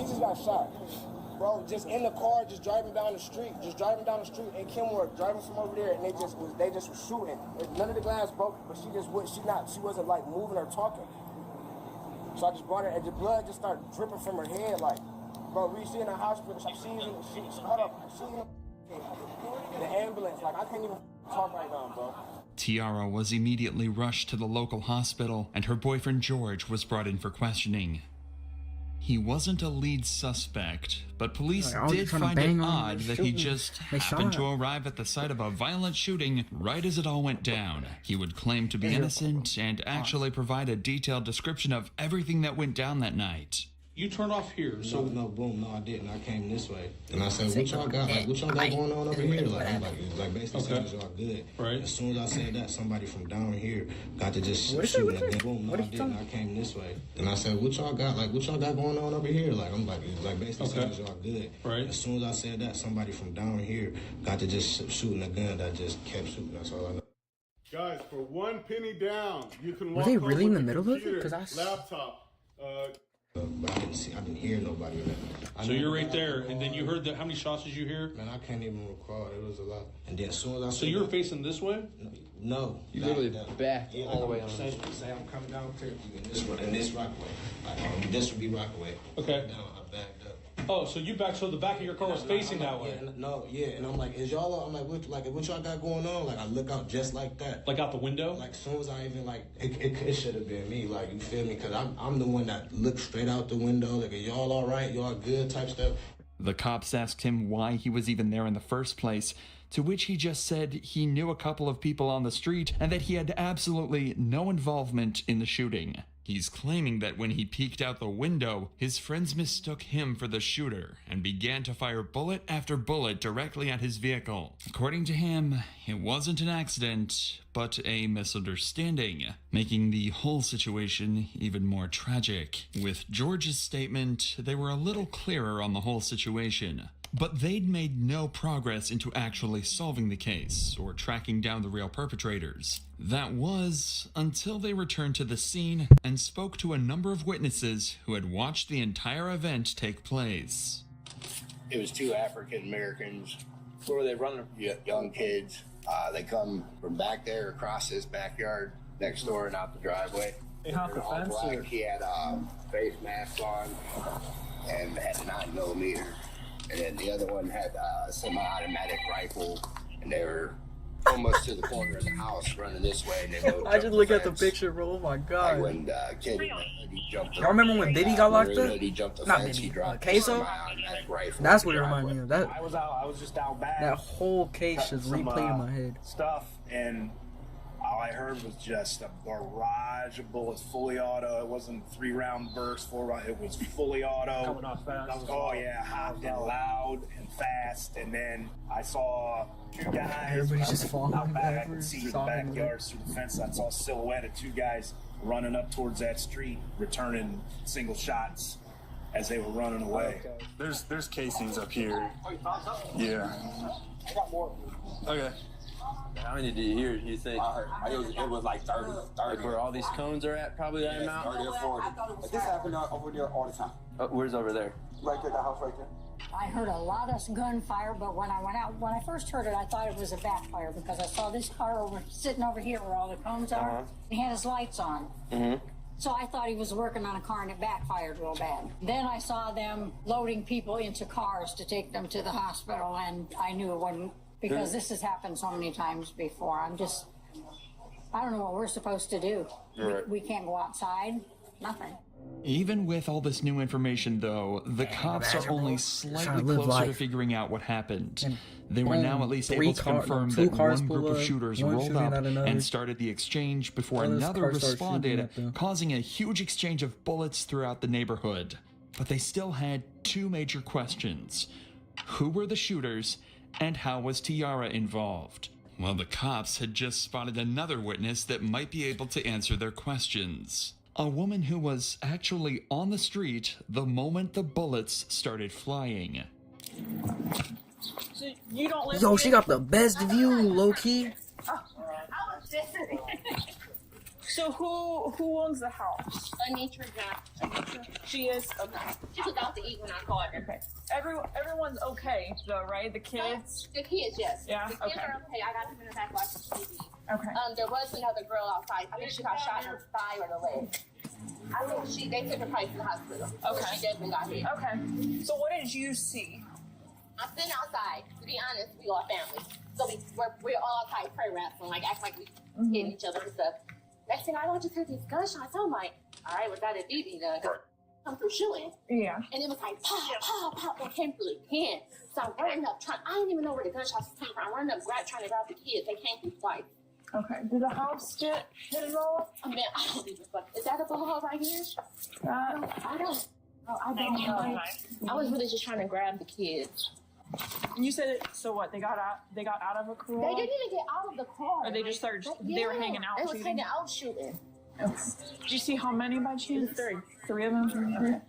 just got shot. Bro, just in the car, just driving down the street in Kenworth, driving from over there, and they just was shooting. None of the glass broke, but she wasn't like moving or talking. So I just brought her, and the blood just started dripping from her head. Like, bro, we see in the hospital. She's in the ambulance. Like, I can't even talk right now, bro. Tiara was immediately rushed to the local hospital, and her boyfriend George was brought in for questioning. He wasn't a lead suspect, but police did find it odd that he just happened to arrive at the site of a violent shooting right as it all went down. He would claim to be innocent and actually provide a detailed description of everything that went down that night. You turned off here, so no, I didn't. I came this way, and I said, "What y'all got? Like, what y'all got going on over here? Like basically saying y'all good." Right. As soon as I said that, somebody from down here got to just shoot at boom. No, I didn't. I came this way, and I said, "What y'all got? Like, what y'all got going on over here?" Like, I'm like basically saying y'all good. Right. As soon as I said that, somebody from down here got to just shooting a gun that just kept shooting. That's all I know. Guys, for 1 penny down, you can Were they really in the middle of it? Because laptop. But I didn't hear nobody. So you're right there, and then you heard that. How many shots did you hear? Man, I can't even recall. It was a lot. And then as soon as I So you were facing this way? No. You literally backed all the way on. Say I'm coming down here, and this Rockaway. Like, this would be Rockaway. Okay. Down, I backed up. Oh, so you backed, so the back of your car was facing that way? Yeah, and I'm like, is y'all, I'm like, what y'all got going on? Like, I look out just like that. Like out the window? Like, as soon as I even, like, it should have been me, like, you feel me? Because I'm the one that looked straight out the window, like, are y'all all right? Y'all good type stuff? The cops asked him why he was even there in the first place, to which he just said he knew a couple of people on the street and that he had absolutely no involvement in the shooting. He's claiming that when he peeked out the window, his friends mistook him for the shooter and began to fire bullet after bullet directly at his vehicle. According to him, it wasn't an accident, but a misunderstanding, making the whole situation even more tragic. With George's statement, they were a little clearer on the whole situation. But they'd made no progress into actually solving the case or tracking down the real perpetrators. That was until they returned to the scene and spoke to a number of witnesses who had watched the entire event take place. It was 2 African Americans. Where were they running? Young kids. They come from back there across this backyard next door and out the driveway. They hopped the fence. He had a face mask on and had a 9mm. And then the other one had a semi-automatic rifle, and they were almost to the corner of the house running this way. And they I just look at the picture, bro. Oh my god. Like when kid jumped. Y'all remember when Diddy got locked up? He jumped the Not fence. Diddy. He dropped Queso? rifle. That's what it reminded me of. That I was just out back. That whole case just replayed in my head. Stuff, and all I heard was just a barrage of bullets, fully auto. It wasn't 3-round bursts, 4-round. It was fully auto. Coming off fast. Oh yeah, hot and loud and fast. And then I saw 2 guys. Everybody's just falling out back. I could backwards, see the sobbing. backyards through the fence. I saw a silhouette of 2 guys running up towards that street, returning single shots as they were running away. There's casings up here. Yeah. I got more. Okay. How many did you hear, you think? It was like 30. Like where all these cones are at, probably that amount? 30 or 40. But this happened over there all the time. Where's over there? Right there, the house right there. I heard a lot of gunfire, but when I first heard it, I thought it was a backfire because I saw this car sitting over here where all the cones are. He had his lights on. Mm-hmm. So I thought he was working on a car and it backfired real bad. Then I saw them loading people into cars to take them to the hospital, and I knew it wasn't, because this has happened so many times before. I don't know what we're supposed to do. Right. We can't go outside, nothing. Even with all this new information, though, the cops are only slightly closer to figuring out what happened. They were now at least able to confirm that one group of shooters rolled up and started the exchange before another responded, causing a huge exchange of bullets throughout the neighborhood. But they still had two major questions. Who were the shooters, and how was Tiara involved? Well, the cops had just spotted another witness that might be able to answer their questions. A woman who was actually on the street the moment the bullets started flying. So you don't live Yo, here? she got the best view, low key. So who owns the house? Anitra Johnson. She is okay. She was out to eat when I called her. Okay. Everyone's okay though, right? The kids. The kids, yes. Yeah. The kids are okay. I got them in the back watching TV. Okay. There was another girl outside. I think she got shot in her thigh or the leg. I think they took her probably to the hospital. Okay. She definitely got hit. Okay. So what did you see? I'm sitting outside. To be honest, we all family. So we're all outside prayer wrestling, like act like we hitting each other and stuff. Next thing I know, I just heard these gunshots. I'm like, all right, was that a BB gun? Come through shooting. Yeah. And it was like, pow, pow, pow. It came through again. So I'm running up, I didn't even know where the gunshots came from. I'm running up, trying to grab the kids. They came through twice. Okay. Did the house get hit at all? I mean, I don't even fuck. Is that a bulldog right here? I don't. I don't know. I was really just trying to grab the kids. And you said so what? They got out of a car. They didn't even get out of the car. Or they just started. They were hanging out. They was hanging out shooting. Okay. Did you see how many by chance? Three of them. Okay.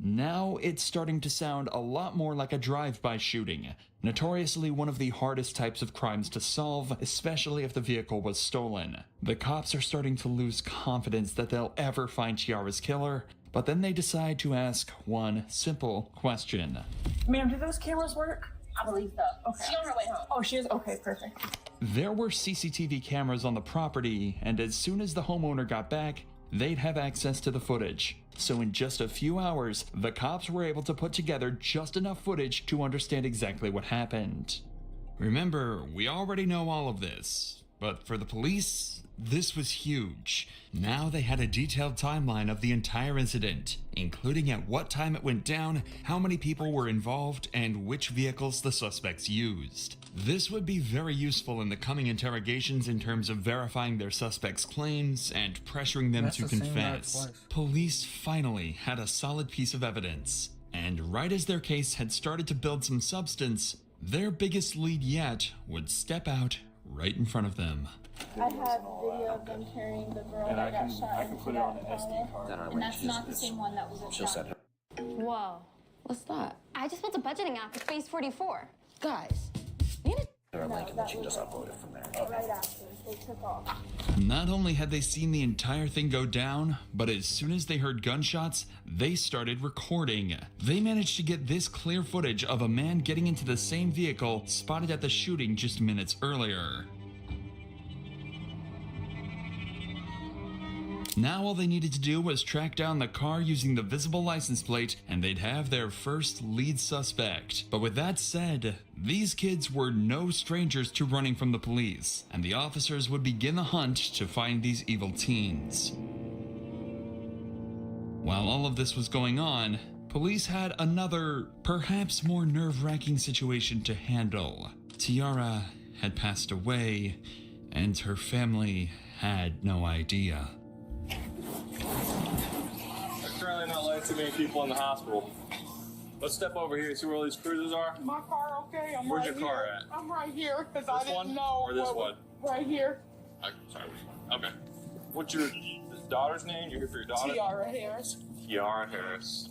Now it's starting to sound a lot more like a drive-by shooting, notoriously one of the hardest types of crimes to solve, especially if the vehicle was stolen. The cops are starting to lose confidence that they'll ever find Tiara's killer, but then they decide to ask one simple question. Ma'am, do those cameras work? I believe so. Okay. She's on her way home. Oh, she is? Okay, perfect. There were CCTV cameras on the property, and as soon as the homeowner got back, they'd have access to the footage. So in just a few hours, the cops were able to put together just enough footage to understand exactly what happened. Remember, we already know all of this, but for the police, this was huge. Now they had a detailed timeline of the entire incident, including at what time it went down, how many people were involved, and which vehicles the suspects used. This would be very useful in the coming interrogations in terms of verifying their suspects' claims and pressuring them to confess. Police finally had a solid piece of evidence, and right as their case had started to build some substance, their biggest lead yet would step out right in front of them. I have video of them carrying the girl that got shot. I can put it on an SD card. And that's not the same one that was at She'll send her. Whoa. What's that? I just built a budgeting app for Phase 44. Guys. Her link and then she can just upload it from there. Right after they took off. Not only had they seen the entire thing go down, but as soon as they heard gunshots, they started recording. They managed to get this clear footage of a man getting into the same vehicle spotted at the shooting just minutes earlier. Now all they needed to do was track down the car using the visible license plate, and they'd have their first lead suspect. But with that said, these kids were no strangers to running from the police, and the officers would begin the hunt to find these evil teens. While all of this was going on, police had another, perhaps more nerve-wracking situation to handle. Tiara had passed away, and her family had no idea. There's currently not letting too many people in the hospital. Let's step over here and see where all these cruisers are. My car, okay? I'm Where's right your car here. at? I'm right here because I This didn't one know. or this one? Right here. Sorry, which one? Okay. What's your daughter's name? You're here for your daughter? Tiara Harris. Tiara Harris.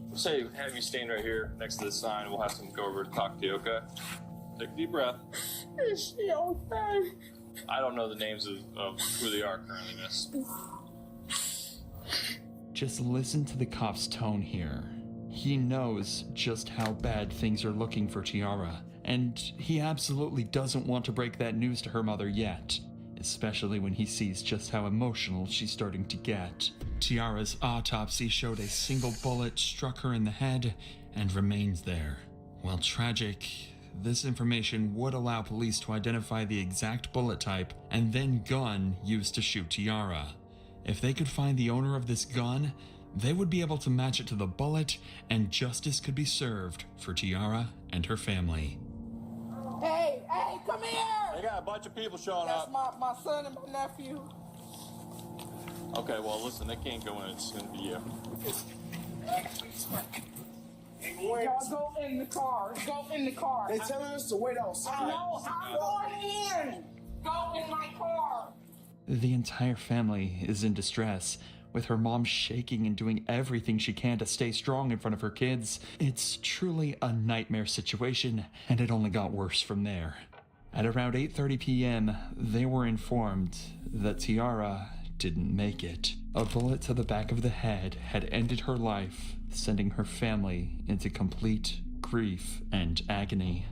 We'll say have you stand right here next to the sign. We'll have some go over to talk to you, okay? Take a deep breath. Is she okay? I don't know the names of who they are currently, miss. Just listen to the cop's tone here. He knows just how bad things are looking for Tiara, and he absolutely doesn't want to break that news to her mother yet. especially when he sees just how emotional she's starting to get. Tiara's autopsy showed a single bullet struck her in the head and remains there. While tragic, this information would allow police to identify the exact bullet type and then gun used to shoot Tiara. If they could find the owner of this gun, they would be able to match it to the bullet, and justice could be served for Tiara and her family. Hey, come here! They got a bunch of people showing That's up. my son and my nephew. Okay, well, listen, they can't go in. It's going to be you. Y'all go in the car. Go in the car. They telling us to wait outside. I know. I'm going in. Go in my car. The entire family is in distress, with her mom shaking and doing everything she can to stay strong in front of her kids. It's truly a nightmare situation, and it only got worse from there. At around 8:30 p.m., they were informed that Tiara didn't make it. A bullet to the back of the head had ended her life, sending her family into complete grief and agony.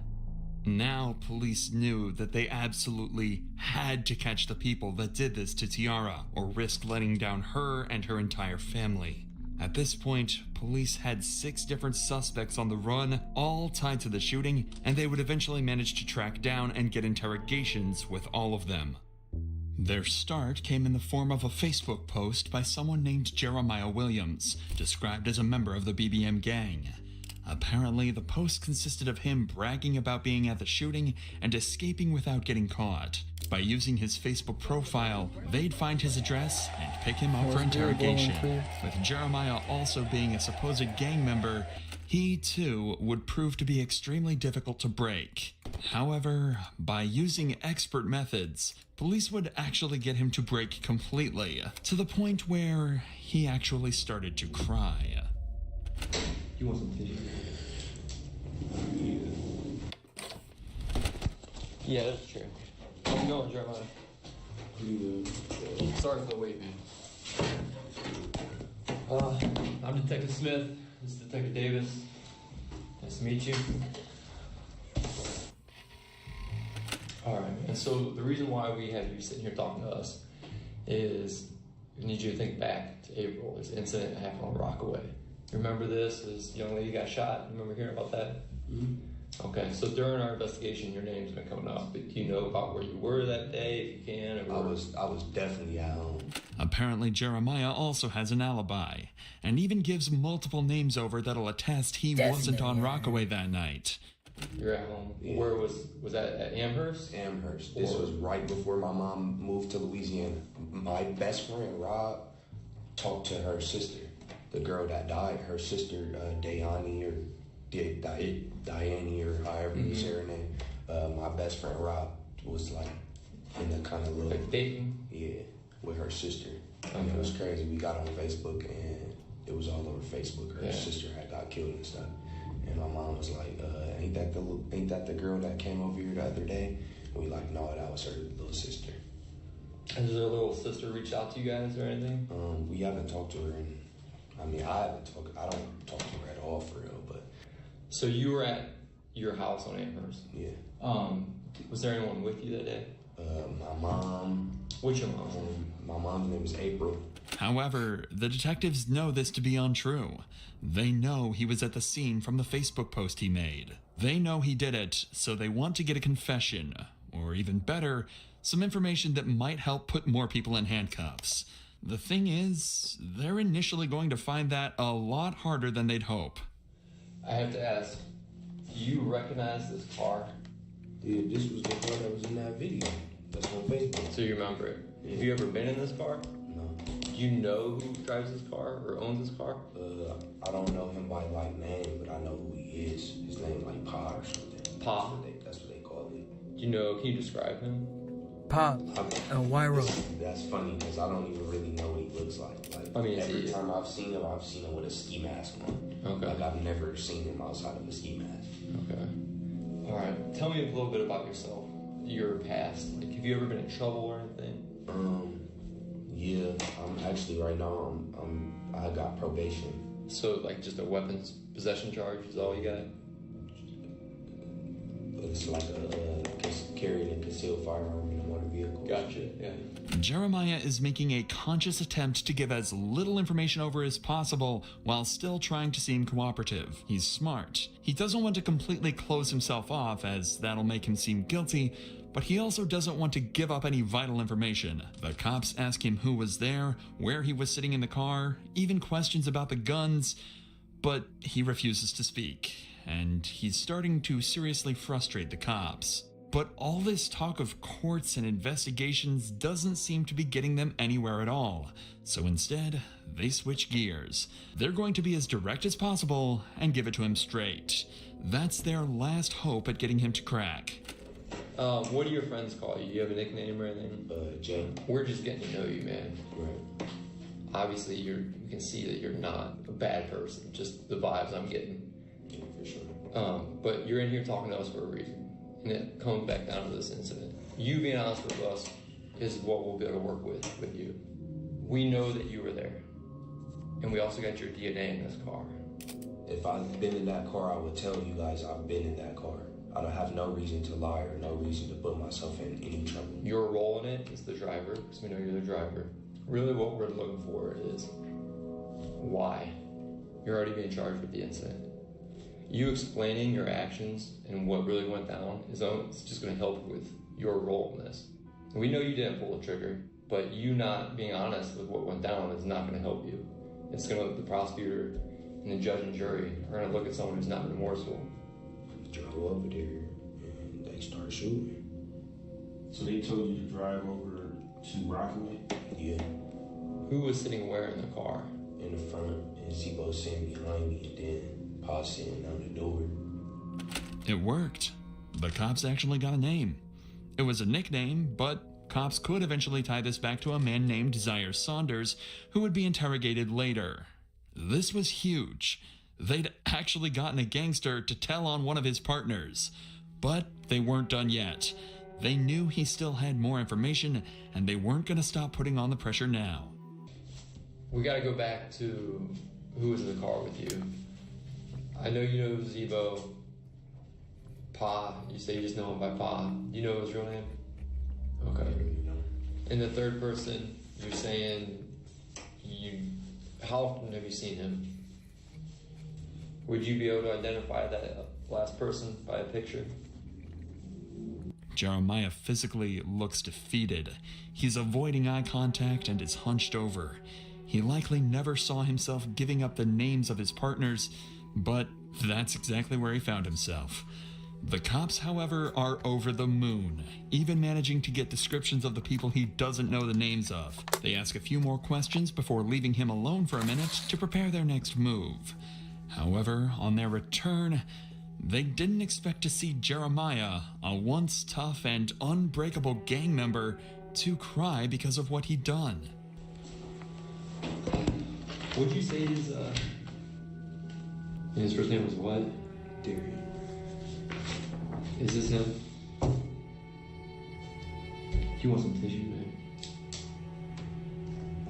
Now, police knew that they absolutely had to catch the people that did this to Tiara, or risk letting down her and her entire family. At this point, police had 6 different suspects on the run, all tied to the shooting, and they would eventually manage to track down and get interrogations with all of them. Their start came in the form of a Facebook post by someone named Jeremiah Williams, described as a member of the BBM gang. Apparently, the post consisted of him bragging about being at the shooting and escaping without getting caught. By using his Facebook profile, they'd find his address and pick him up for interrogation. With Jeremiah also being a supposed gang member, he too would prove to be extremely difficult to break. However, by using expert methods, police would actually get him to break completely, to the point where he actually started to cry. You want some tissue? Yeah, that's true. How's it going, Jeremiah? Pretty good. Sorry for the wait, man. I'm Detective Smith. This is Detective Davis. Nice to meet you. Alright, and so the reason why we have you sitting here talking to us is we need you to think back to April. There's an incident that happened on Rockaway. Remember this? This young lady got shot. Remember hearing about that? Mm-hmm. Okay, so during our investigation, your name's been coming up. But do you know about where you were that day, if you can? Or I was definitely at home. Apparently, Jeremiah also has an alibi, and even gives multiple names over that'll attest he wasn't on Rockaway that night. You're at home. Yeah. Where was that, at Amherst? Amherst. This was right before my mom moved to Louisiana. My best friend, Rob, talked to her sister. The girl that died, her sister, Diane or however you say her name. My best friend Rob was like in the kind of little like dating. Yeah, with her sister. And it was crazy. We got on Facebook and it was all over Facebook. Her sister had got killed and stuff. And my mom was like, "Ain't that the girl that came over here the other day?" And we like, "No, that was her little sister." Has her little sister reached out to you guys or anything? We haven't talked to her in. I don't talk to her at all for real, but. So you were at your house on Amherst? Yeah. Was there anyone with you that day? My mom. What's your mom's name? My mom's name is April. However, the detectives know this to be untrue. They know he was at the scene from the Facebook post he made. They know he did it, so they want to get a confession, or even better, some information that might help put more people in handcuffs. The thing is, they're initially going to find that a lot harder than they'd hope. I have to ask, do you recognize this car? Dude, this was the car that was in that video. That's on Facebook. So you remember it? Yeah. Have you ever been in this car? No. Do you know who drives this car or owns this car? I don't know him by like name, but I know who he is. His name like Pa or something. Pa? That's what they call him. Do you know, can you describe him? Pa, Wyro. That's funny because I don't even really know what he looks like. I mean, every time I've seen him with a ski mask on. Okay. Like I've never seen him outside of a ski mask. Okay. All right. Tell me a little bit about yourself, your past. Like, have you ever been in trouble or anything? Yeah. I'm actually right now. I got probation. So like just a weapons possession charge is all you got? It's like carrying a concealed firearm in a motor vehicle. Gotcha, yeah. Jeremiah is making a conscious attempt to give as little information over as possible while still trying to seem cooperative. He's smart. He doesn't want to completely close himself off, as that'll make him seem guilty, but he also doesn't want to give up any vital information. The cops ask him who was there, where he was sitting in the car, even questions about the guns, but he refuses to speak, and he's starting to seriously frustrate the cops. But all this talk of courts and investigations doesn't seem to be getting them anywhere at all. So instead, they switch gears. They're going to be as direct as possible and give it to him straight. That's their last hope at getting him to crack. What do your friends call you? Do you have a nickname or anything? Jay. We're just getting to know you, man. Right. Obviously, you can see that you're not a bad person. Just the vibes I'm getting. Yeah, for sure. But you're in here talking to us for a reason. And it comes back down to this incident. You being honest with us is what we'll be able to work with you. We know that you were there. And we also got your DNA in this car. If I'd been in that car, I would tell you guys I've been in that car. I don't have no reason to lie or no reason to put myself in any trouble. Your role in it is the driver, because we know you're the driver. Really what we're looking for is why. You're already being charged with the incident. You explaining your actions and what really went down is just going to help with your role in this. We know you didn't pull the trigger, but you not being honest with what went down is not going to help you. It's going to, the prosecutor and the judge and jury are going to look at someone who's not remorseful. Drove over there and they started shooting. So they told you to drive over to Rockaway? Yeah. Who was sitting where in the car? In the front, and Zebo sitting behind me, and then Pa sitting on the door. It worked. The cops actually got a name. It was a nickname, but cops could eventually tie this back to a man named Zaire Saunders, who would be interrogated later. This was huge. They'd actually gotten a gangster to tell on one of his partners. But they weren't done yet. They knew he still had more information, and they weren't going to stop putting on the pressure now. We got to go back to who was in the car with you. I know you know Zebo. Pa, you say you just know him by Pa. Do you know his real name? Okay. And the third person, you're saying how often have you seen him? Would you be able to identify that last person by a picture? Jeremiah physically looks defeated. He's avoiding eye contact and is hunched over. He likely never saw himself giving up the names of his partners, but that's exactly where he found himself. The cops, however, are over the moon, even managing to get descriptions of the people he doesn't know the names of. They ask a few more questions before leaving him alone for a minute to prepare their next move. However, on their return, they didn't expect to see Jeremiah, a once tough and unbreakable gang member, to cry because of what he'd done. Would you say his first name was what? Darian. Is this him? Do you want some tissue, man?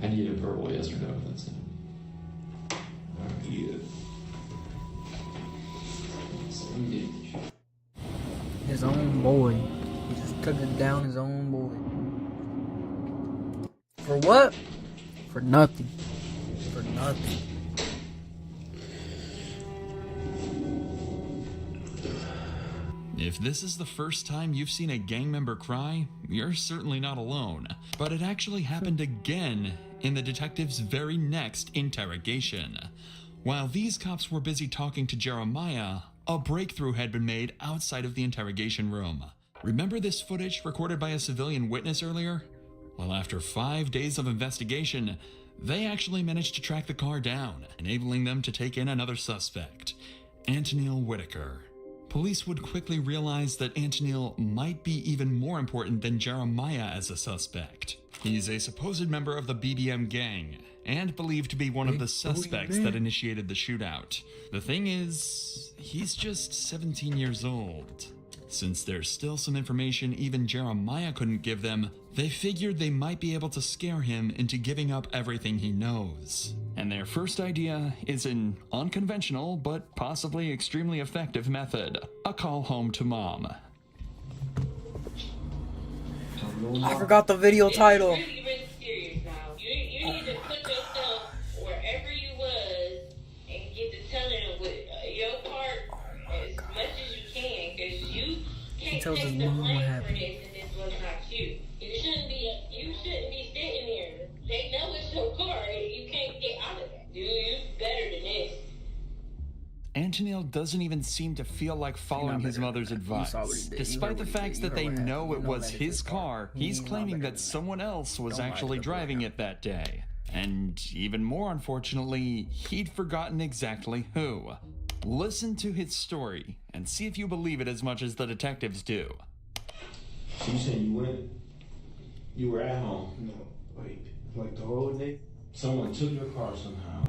I need a verbal yes or no if that's him. Yeah. His own boy. He just took it down his own boy. For what? For nothing. For nothing. If this is the first time you've seen a gang member cry, you're certainly not alone. But it actually happened again in the detective's very next interrogation. While these cops were busy talking to Jeremiah, a breakthrough had been made outside of the interrogation room. Remember this footage recorded by a civilian witness earlier? Well, after 5 days of investigation, they actually managed to track the car down, enabling them to take in another suspect, Antonil Whitaker. Police would quickly realize that Antonil might be even more important than Jeremiah as a suspect. He's a supposed member of the BBM gang, and believed to be one of the suspects that initiated the shootout. The thing is, he's just 17 years old. Since there's still some information even Jeremiah couldn't give them, they figured they might be able to scare him into giving up everything he knows. And their first idea is an unconventional but possibly extremely effective method: a call home to mom. I forgot the video title. Really serious now. You need to put yourself wherever you was and get to telling them with your part as much as you can, because you can't tells his take the mom what blame for happened. this, and this was not you. You shouldn't be sitting here. They know it's your car. You can't get out of that. You better than this. Antonil doesn't even seem to feel like following his mother's advice. Despite the fact that they know it was his car, he's claiming that someone else was actually driving it that day. And even more unfortunately, he'd forgotten exactly who. Listen to his story and see if you believe it as much as the detectives do. So you said you were at home? No, wait, like the whole day? Someone took your car somehow,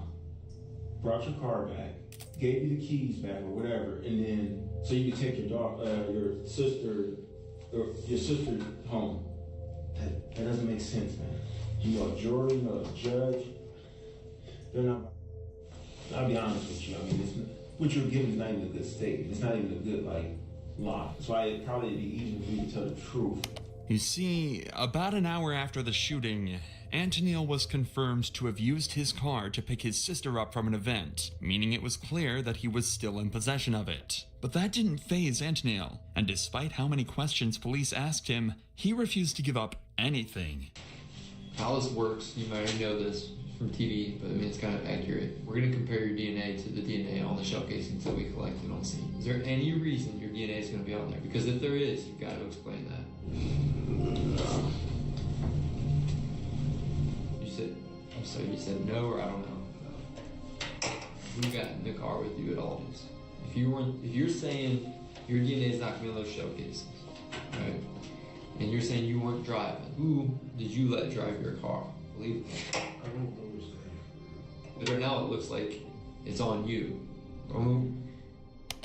brought your car back, gave you the keys back or whatever, and then so you could take your sister home. That doesn't make sense, man. You know a jury, you know a judge. They're not. I'll be honest with you. I mean, what you're getting is not even a good statement. It's not even a good lie. That's why it'd probably be easier for you to tell the truth. You see, about an hour after the shooting, Antonil was confirmed to have used his car to pick his sister up from an event, meaning it was clear that he was still in possession of it. But that didn't faze Antonil, and despite how many questions police asked him, he refused to give up anything. How this works, you might already know this from TV, but I mean it's kind of accurate. We're going to compare your DNA to the DNA on the shell casings that we collected on scene. Is there any reason your DNA is going to be on there? Because if there is, you've got to explain that. You said no, or I don't know. Who got in the car with you at all? If you're saying your DNA is not going to be on those shell casings, right? And you're saying you weren't driving, who did you let drive your car? Believe me. I don't understand. But right now it looks like it's on you.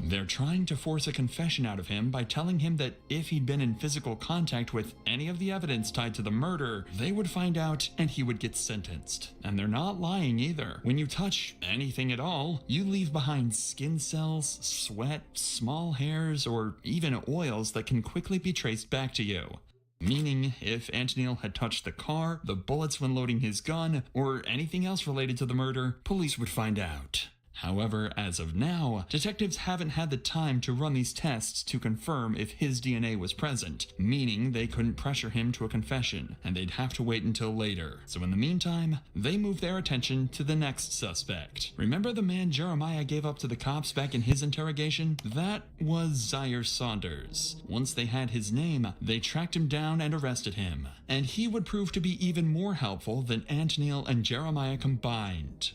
They're trying to force a confession out of him by telling him that if he'd been in physical contact with any of the evidence tied to the murder, they would find out and he would get sentenced. And they're not lying either. When you touch anything at all, you leave behind skin cells, sweat, small hairs, or even oils that can quickly be traced back to you. Meaning, if Antonil had touched the car, the bullets when loading his gun, or anything else related to the murder, police would find out. However, as of now, detectives haven't had the time to run these tests to confirm if his DNA was present, meaning they couldn't pressure him to a confession, and they'd have to wait until later. So in the meantime, they move their attention to the next suspect. Remember the man Jeremiah gave up to the cops back in his interrogation? That was Zaire Saunders. Once they had his name, they tracked him down and arrested him. And he would prove to be even more helpful than Antonil and Jeremiah combined.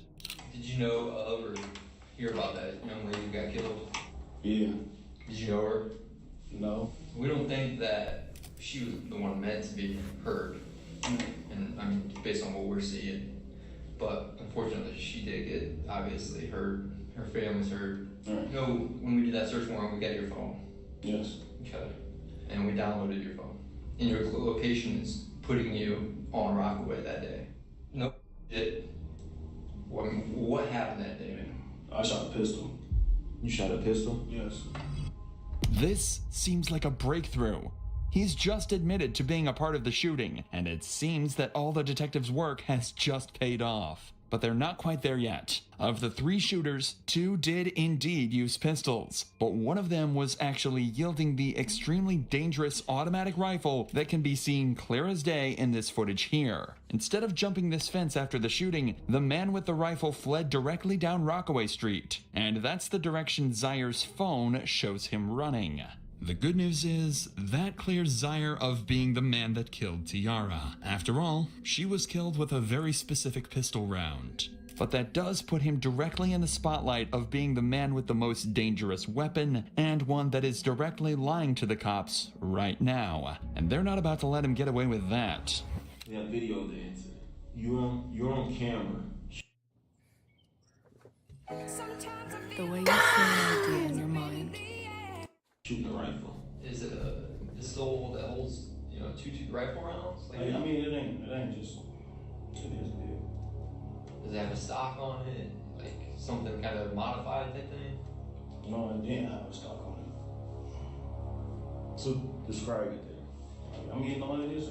Did you know of or hear about that young lady who got killed? Yeah. Did you know her? No. We don't think that she was the one meant to be hurt. And I mean, based on what we're seeing. But unfortunately, she did get obviously hurt. Her family's hurt. Right. You know, when we did that search warrant, we got your phone. Yes. Okay. And we downloaded your phone. And your location is putting you on Rockaway that day. Nope. What happened that day, man? I shot a pistol. You shot a pistol? Yes. This seems like a breakthrough. He's just admitted to being a part of the shooting, and it seems that all the detectives' work has just paid off. But they're not quite there yet. Of the 3 shooters, 2 did indeed use pistols, but one of them was actually yielding the extremely dangerous automatic rifle that can be seen clear as day in this footage here. Instead of jumping this fence after the shooting, the man with the rifle fled directly down Rockaway Street, and that's the direction Zaire's phone shows him running. The good news is, that clears Zaire of being the man that killed Tiara. After all, she was killed with a very specific pistol round. But that does put him directly in the spotlight of being the man with the most dangerous weapon, and one that is directly lying to the cops right now. And they're not about to let him get away with that. Yeah, video of the incident. You're on camera. The way you frame an idea in your mind. Shooting a rifle. Is it a pistol that holds, 2 rifle rounds? Like, I mean, it ain't just. It is big. Does it have a stock on it? Like something kind of modified type thing? No, it didn't have a stock on it. So describe it then. I'm getting all of this.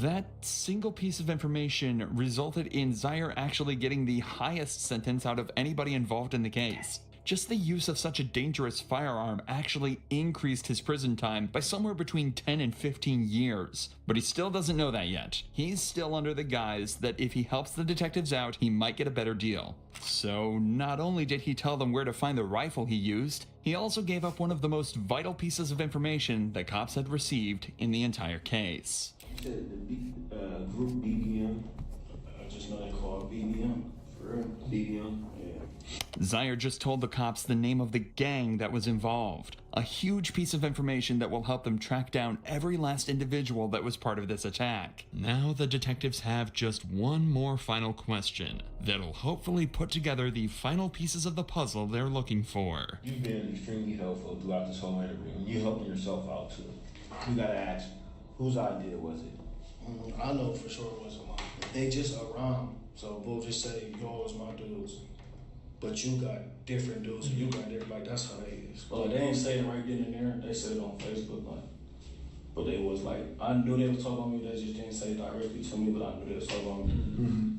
That single piece of information resulted in Zaire actually getting the highest sentence out of anybody involved in the case. Just the use of such a dangerous firearm actually increased his prison time by somewhere between 10 and 15 years. But he still doesn't know that yet. He's still under the guise that if he helps the detectives out, he might get a better deal. So not only did he tell them where to find the rifle he used, he also gave up one of the most vital pieces of information the cops had received in the entire case. The group BBM, I just know they call it BBM, for real, BBM, yeah. Zaire just told the cops the name of the gang that was involved, a huge piece of information that will help them track down every last individual that was part of this attack. Now the detectives have just one more final question that'll hopefully put together the final pieces of the puzzle they're looking for. You've been extremely helpful throughout this whole interview, and you're helping yourself out too. You gotta ask, whose idea was it? I know for sure it wasn't mine. They just around, so we'll just say, yo, it's my dudes. But you got different dudes, and you got different, like, that's how they is. Well, they ain't say it right then and there. They said it on Facebook, like, but they was like, I knew they was talking about me. They just didn't say it directly to me, but I knew they was talking about me.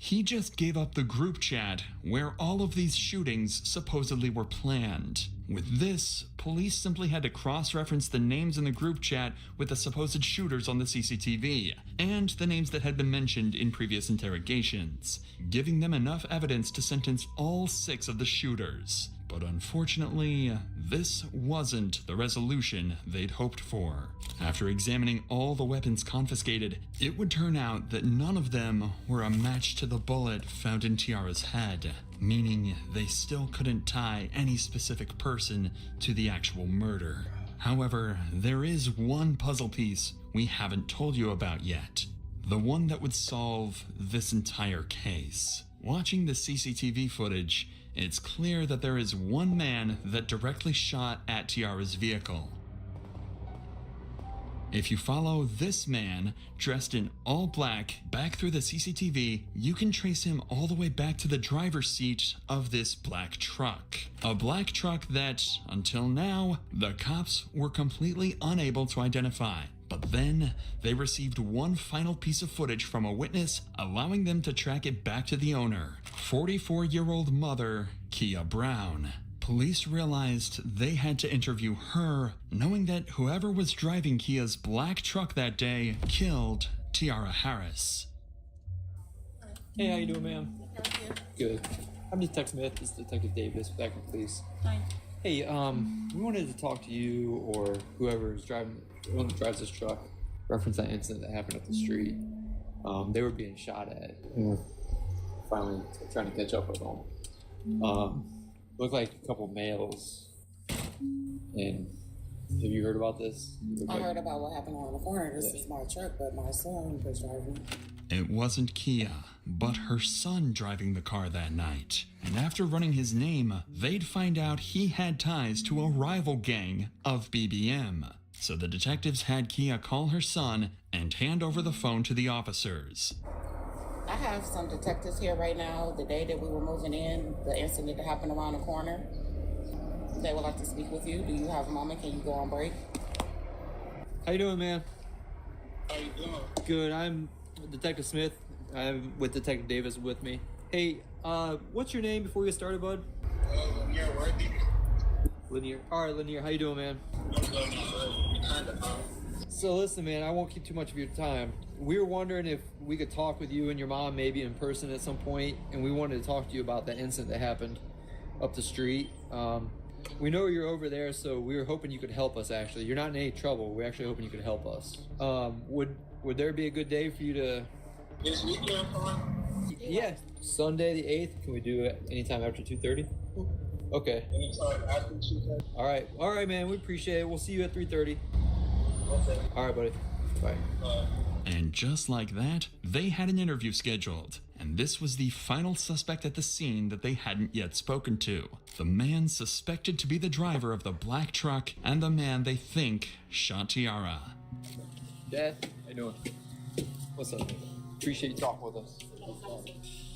He just gave up the group chat where all of these shootings supposedly were planned. With this, police simply had to cross-reference the names in the group chat with the supposed shooters on the CCTV, and the names that had been mentioned in previous interrogations, giving them enough evidence to sentence all 6 of the shooters. But unfortunately, this wasn't the resolution they'd hoped for. After examining all the weapons confiscated, it would turn out that none of them were a match to the bullet found in Tiara's head, meaning they still couldn't tie any specific person to the actual murder. However, there is one puzzle piece we haven't told you about yet, the one that would solve this entire case. Watching the CCTV footage, it's clear that there is one man that directly shot at Tiara's vehicle. If you follow this man, dressed in all black, back through the CCTV, you can trace him all the way back to the driver's seat of this black truck. A black truck that, until now, the cops were completely unable to identify. But then, they received one final piece of footage from a witness, allowing them to track it back to the owner, 44-year-old mother, Kia Brown. Police realized they had to interview her, knowing that whoever was driving Kia's black truck that day killed Tiara Harris. Hey, how you doing, ma'am? Good. I'm Detective Smith. This is Detective Davis, back in police. Hi. Hey, we wanted to talk to you or whoever is driving, the one that drives this truck, reference that incident that happened up the street. They were being shot at. And we're finally trying to catch up with them. Looked like a couple males. And have you heard about this? I heard about what happened on the corner. This is my truck, but my son was driving. It wasn't Kia, but her son driving the car that night. And after running his name, they'd find out he had ties to a rival gang of BBM. So the detectives had Kia call her son and hand over the phone to the officers. I have some detectives here right now. The day that we were moving in, the incident that happened around the corner, they would like to speak with you. Do you have a moment? Can you go on break? How you doing, man? How you doing? Good. I'm Detective Smith. I'm with Detective Davis with me. Hey, what's your name before we get started, bud? Lanier Worthy. Lanier. All right, Lanier. How you doing, man? So listen, man, I won't keep too much of your time. We were wondering if we could talk with you and your mom maybe in person at some point, and we wanted to talk to you about that incident that happened up the street. We know you're over there, so we were hoping you could help us, actually. You're not in any trouble. We're actually hoping you could help us. Would there be a good day for you to... This weekend, fine? Yeah, Sunday the 8th. Can we do it anytime after 2:30? Okay. Anytime after 2:30? All right, man. We appreciate it. We'll see you at 3:30. Okay. All right, buddy. Bye. And just like that, they had an interview scheduled. And this was the final suspect at the scene that they hadn't yet spoken to. The man suspected to be the driver of the black truck and the man they think shot Tiara. Dad, how you doing? What's up? Appreciate you talking with us.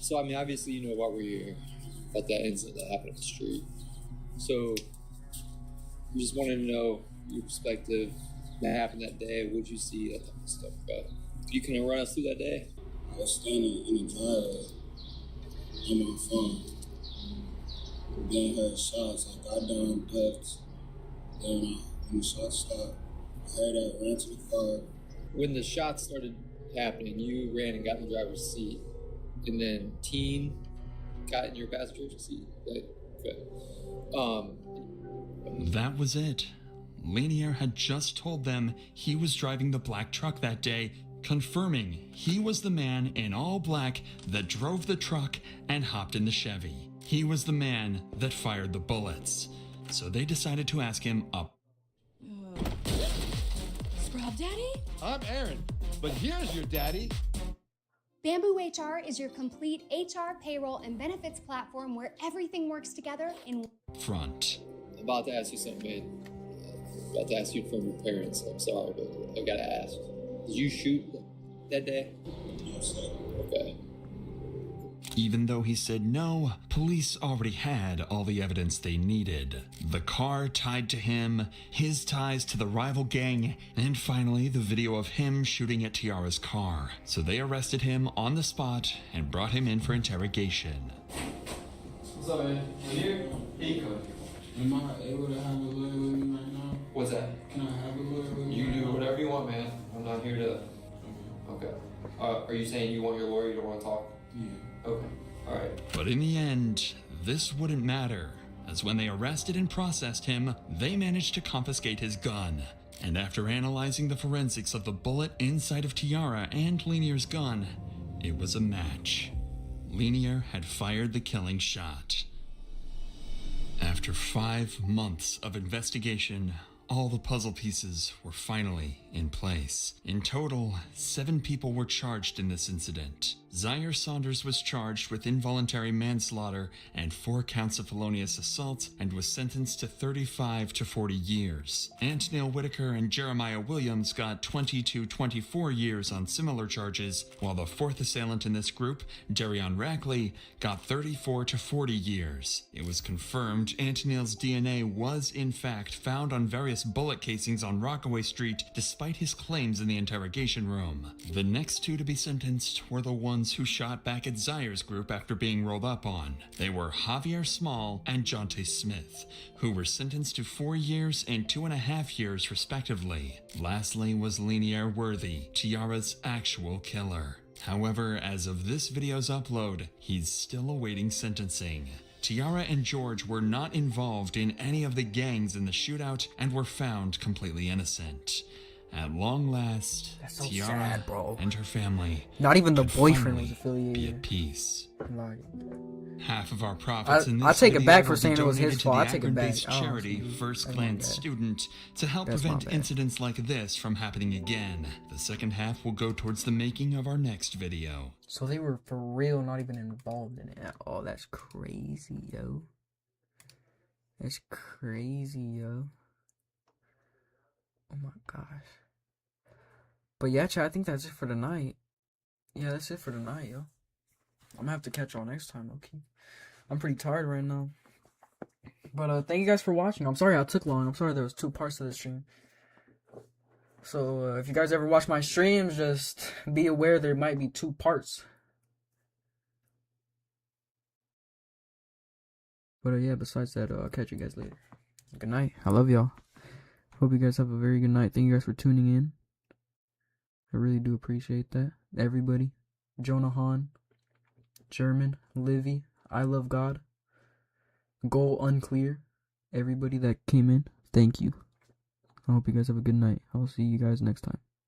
So, I mean, obviously you know why we're here, about that incident that happened up the street. So, we just wanted to know your perspective that happened that day? What'd you see? That type of stuff. You can run us through that day? I was standing in the driveway on my phone. Then heard shots. I got down, ducked. Then when the shots stopped, I heard I ran to the car. When the shots started happening, you ran and got in the driver's seat. And then Teen got in your passenger seat. Right? Okay. That was it. Lanier had just told them he was driving the black truck that day, confirming he was the man in all black that drove the truck and hopped in the Chevy. He was the man that fired the bullets. So they decided to ask him up. Sprout Daddy? I'm Aaron, but here's your daddy. Bamboo HR is your complete HR, payroll, and benefits platform where everything works together in Front. I'm about to ask you something, man. I'm about to ask you from your parents. I'm sorry, but I gotta ask. Did you shoot that day? Yes, sir. Okay. Even though he said no, police already had all the evidence they needed. The car tied to him, his ties to the rival gang, and finally the video of him shooting at Tiara's car. So they arrested him on the spot and brought him in for interrogation. What's up, man? You here? Here you come. Am I able to have a lawyer with me right now? What's that? Can I have a lawyer with me? You do whatever you want, man. I'm not here to... Okay. Are you saying you want your lawyer? You don't want to talk? Yeah. Okay. All right. But in the end, this wouldn't matter, as when they arrested and processed him, they managed to confiscate his gun. And after analyzing the forensics of the bullet inside of Tiara and Lanier's gun, it was a match. Lanier had fired the killing shot. After 5 months of investigation, all the puzzle pieces were finally in place. In total, 7 people were charged in this incident. Zaire Saunders was charged with involuntary manslaughter and 4 counts of felonious assault and was sentenced to 35 to 40 years. Antnil Whitaker and Jeremiah Williams got 20 to 24 years on similar charges, while the 4th assailant in this group, Darion Rackley, got 34 to 40 years. It was confirmed Antnil's DNA was in fact found on various bullet casings on Rockaway Street, despite his claims in the interrogation room. The next 2 to be sentenced were the ones who shot back at Zaire's group after being rolled up on. They were Javier Small and Jonte Smith, who were sentenced to 4 years and 2.5 years respectively. Lastly was Lanier Worthy, Tiara's actual killer. However, as of this video's upload, he's still awaiting sentencing. Tiara and George were not involved in any of the gangs in the shootout and were found completely innocent. At long last, so Tiara sad, bro. and her family Not even the could boyfriend finally was affiliated. be at peace. Like, Half of our profits in this I take it video back for will be saying it was his donated to fault. the I take it back. Akron-based Oh, charity First that's my Glance bad. Student to help That's my prevent bad. incidents like this from happening again. The second half will go towards the making of our next video. so they were for real not even involved in it at all. That's crazy, yo. That's crazy, yo. Oh my gosh. But yeah, chat, I think that's it for tonight. Yeah, that's it for tonight, yo. I'm gonna have to catch y'all next time, okay? I'm pretty tired right now. But thank you guys for watching. I'm sorry I took long. I'm sorry there was 2 parts to the stream. So if you guys ever watch my streams, just be aware there might be 2 parts. But yeah, besides that, I'll catch you guys later. Good night. I love y'all. Hope you guys have a very good night. Thank you guys for tuning in. I really do appreciate that. Everybody. Jonah Hahn. German. Livy. I love God. Goal unclear. Everybody that came in, thank you. I hope you guys have a good night. I'll see you guys next time.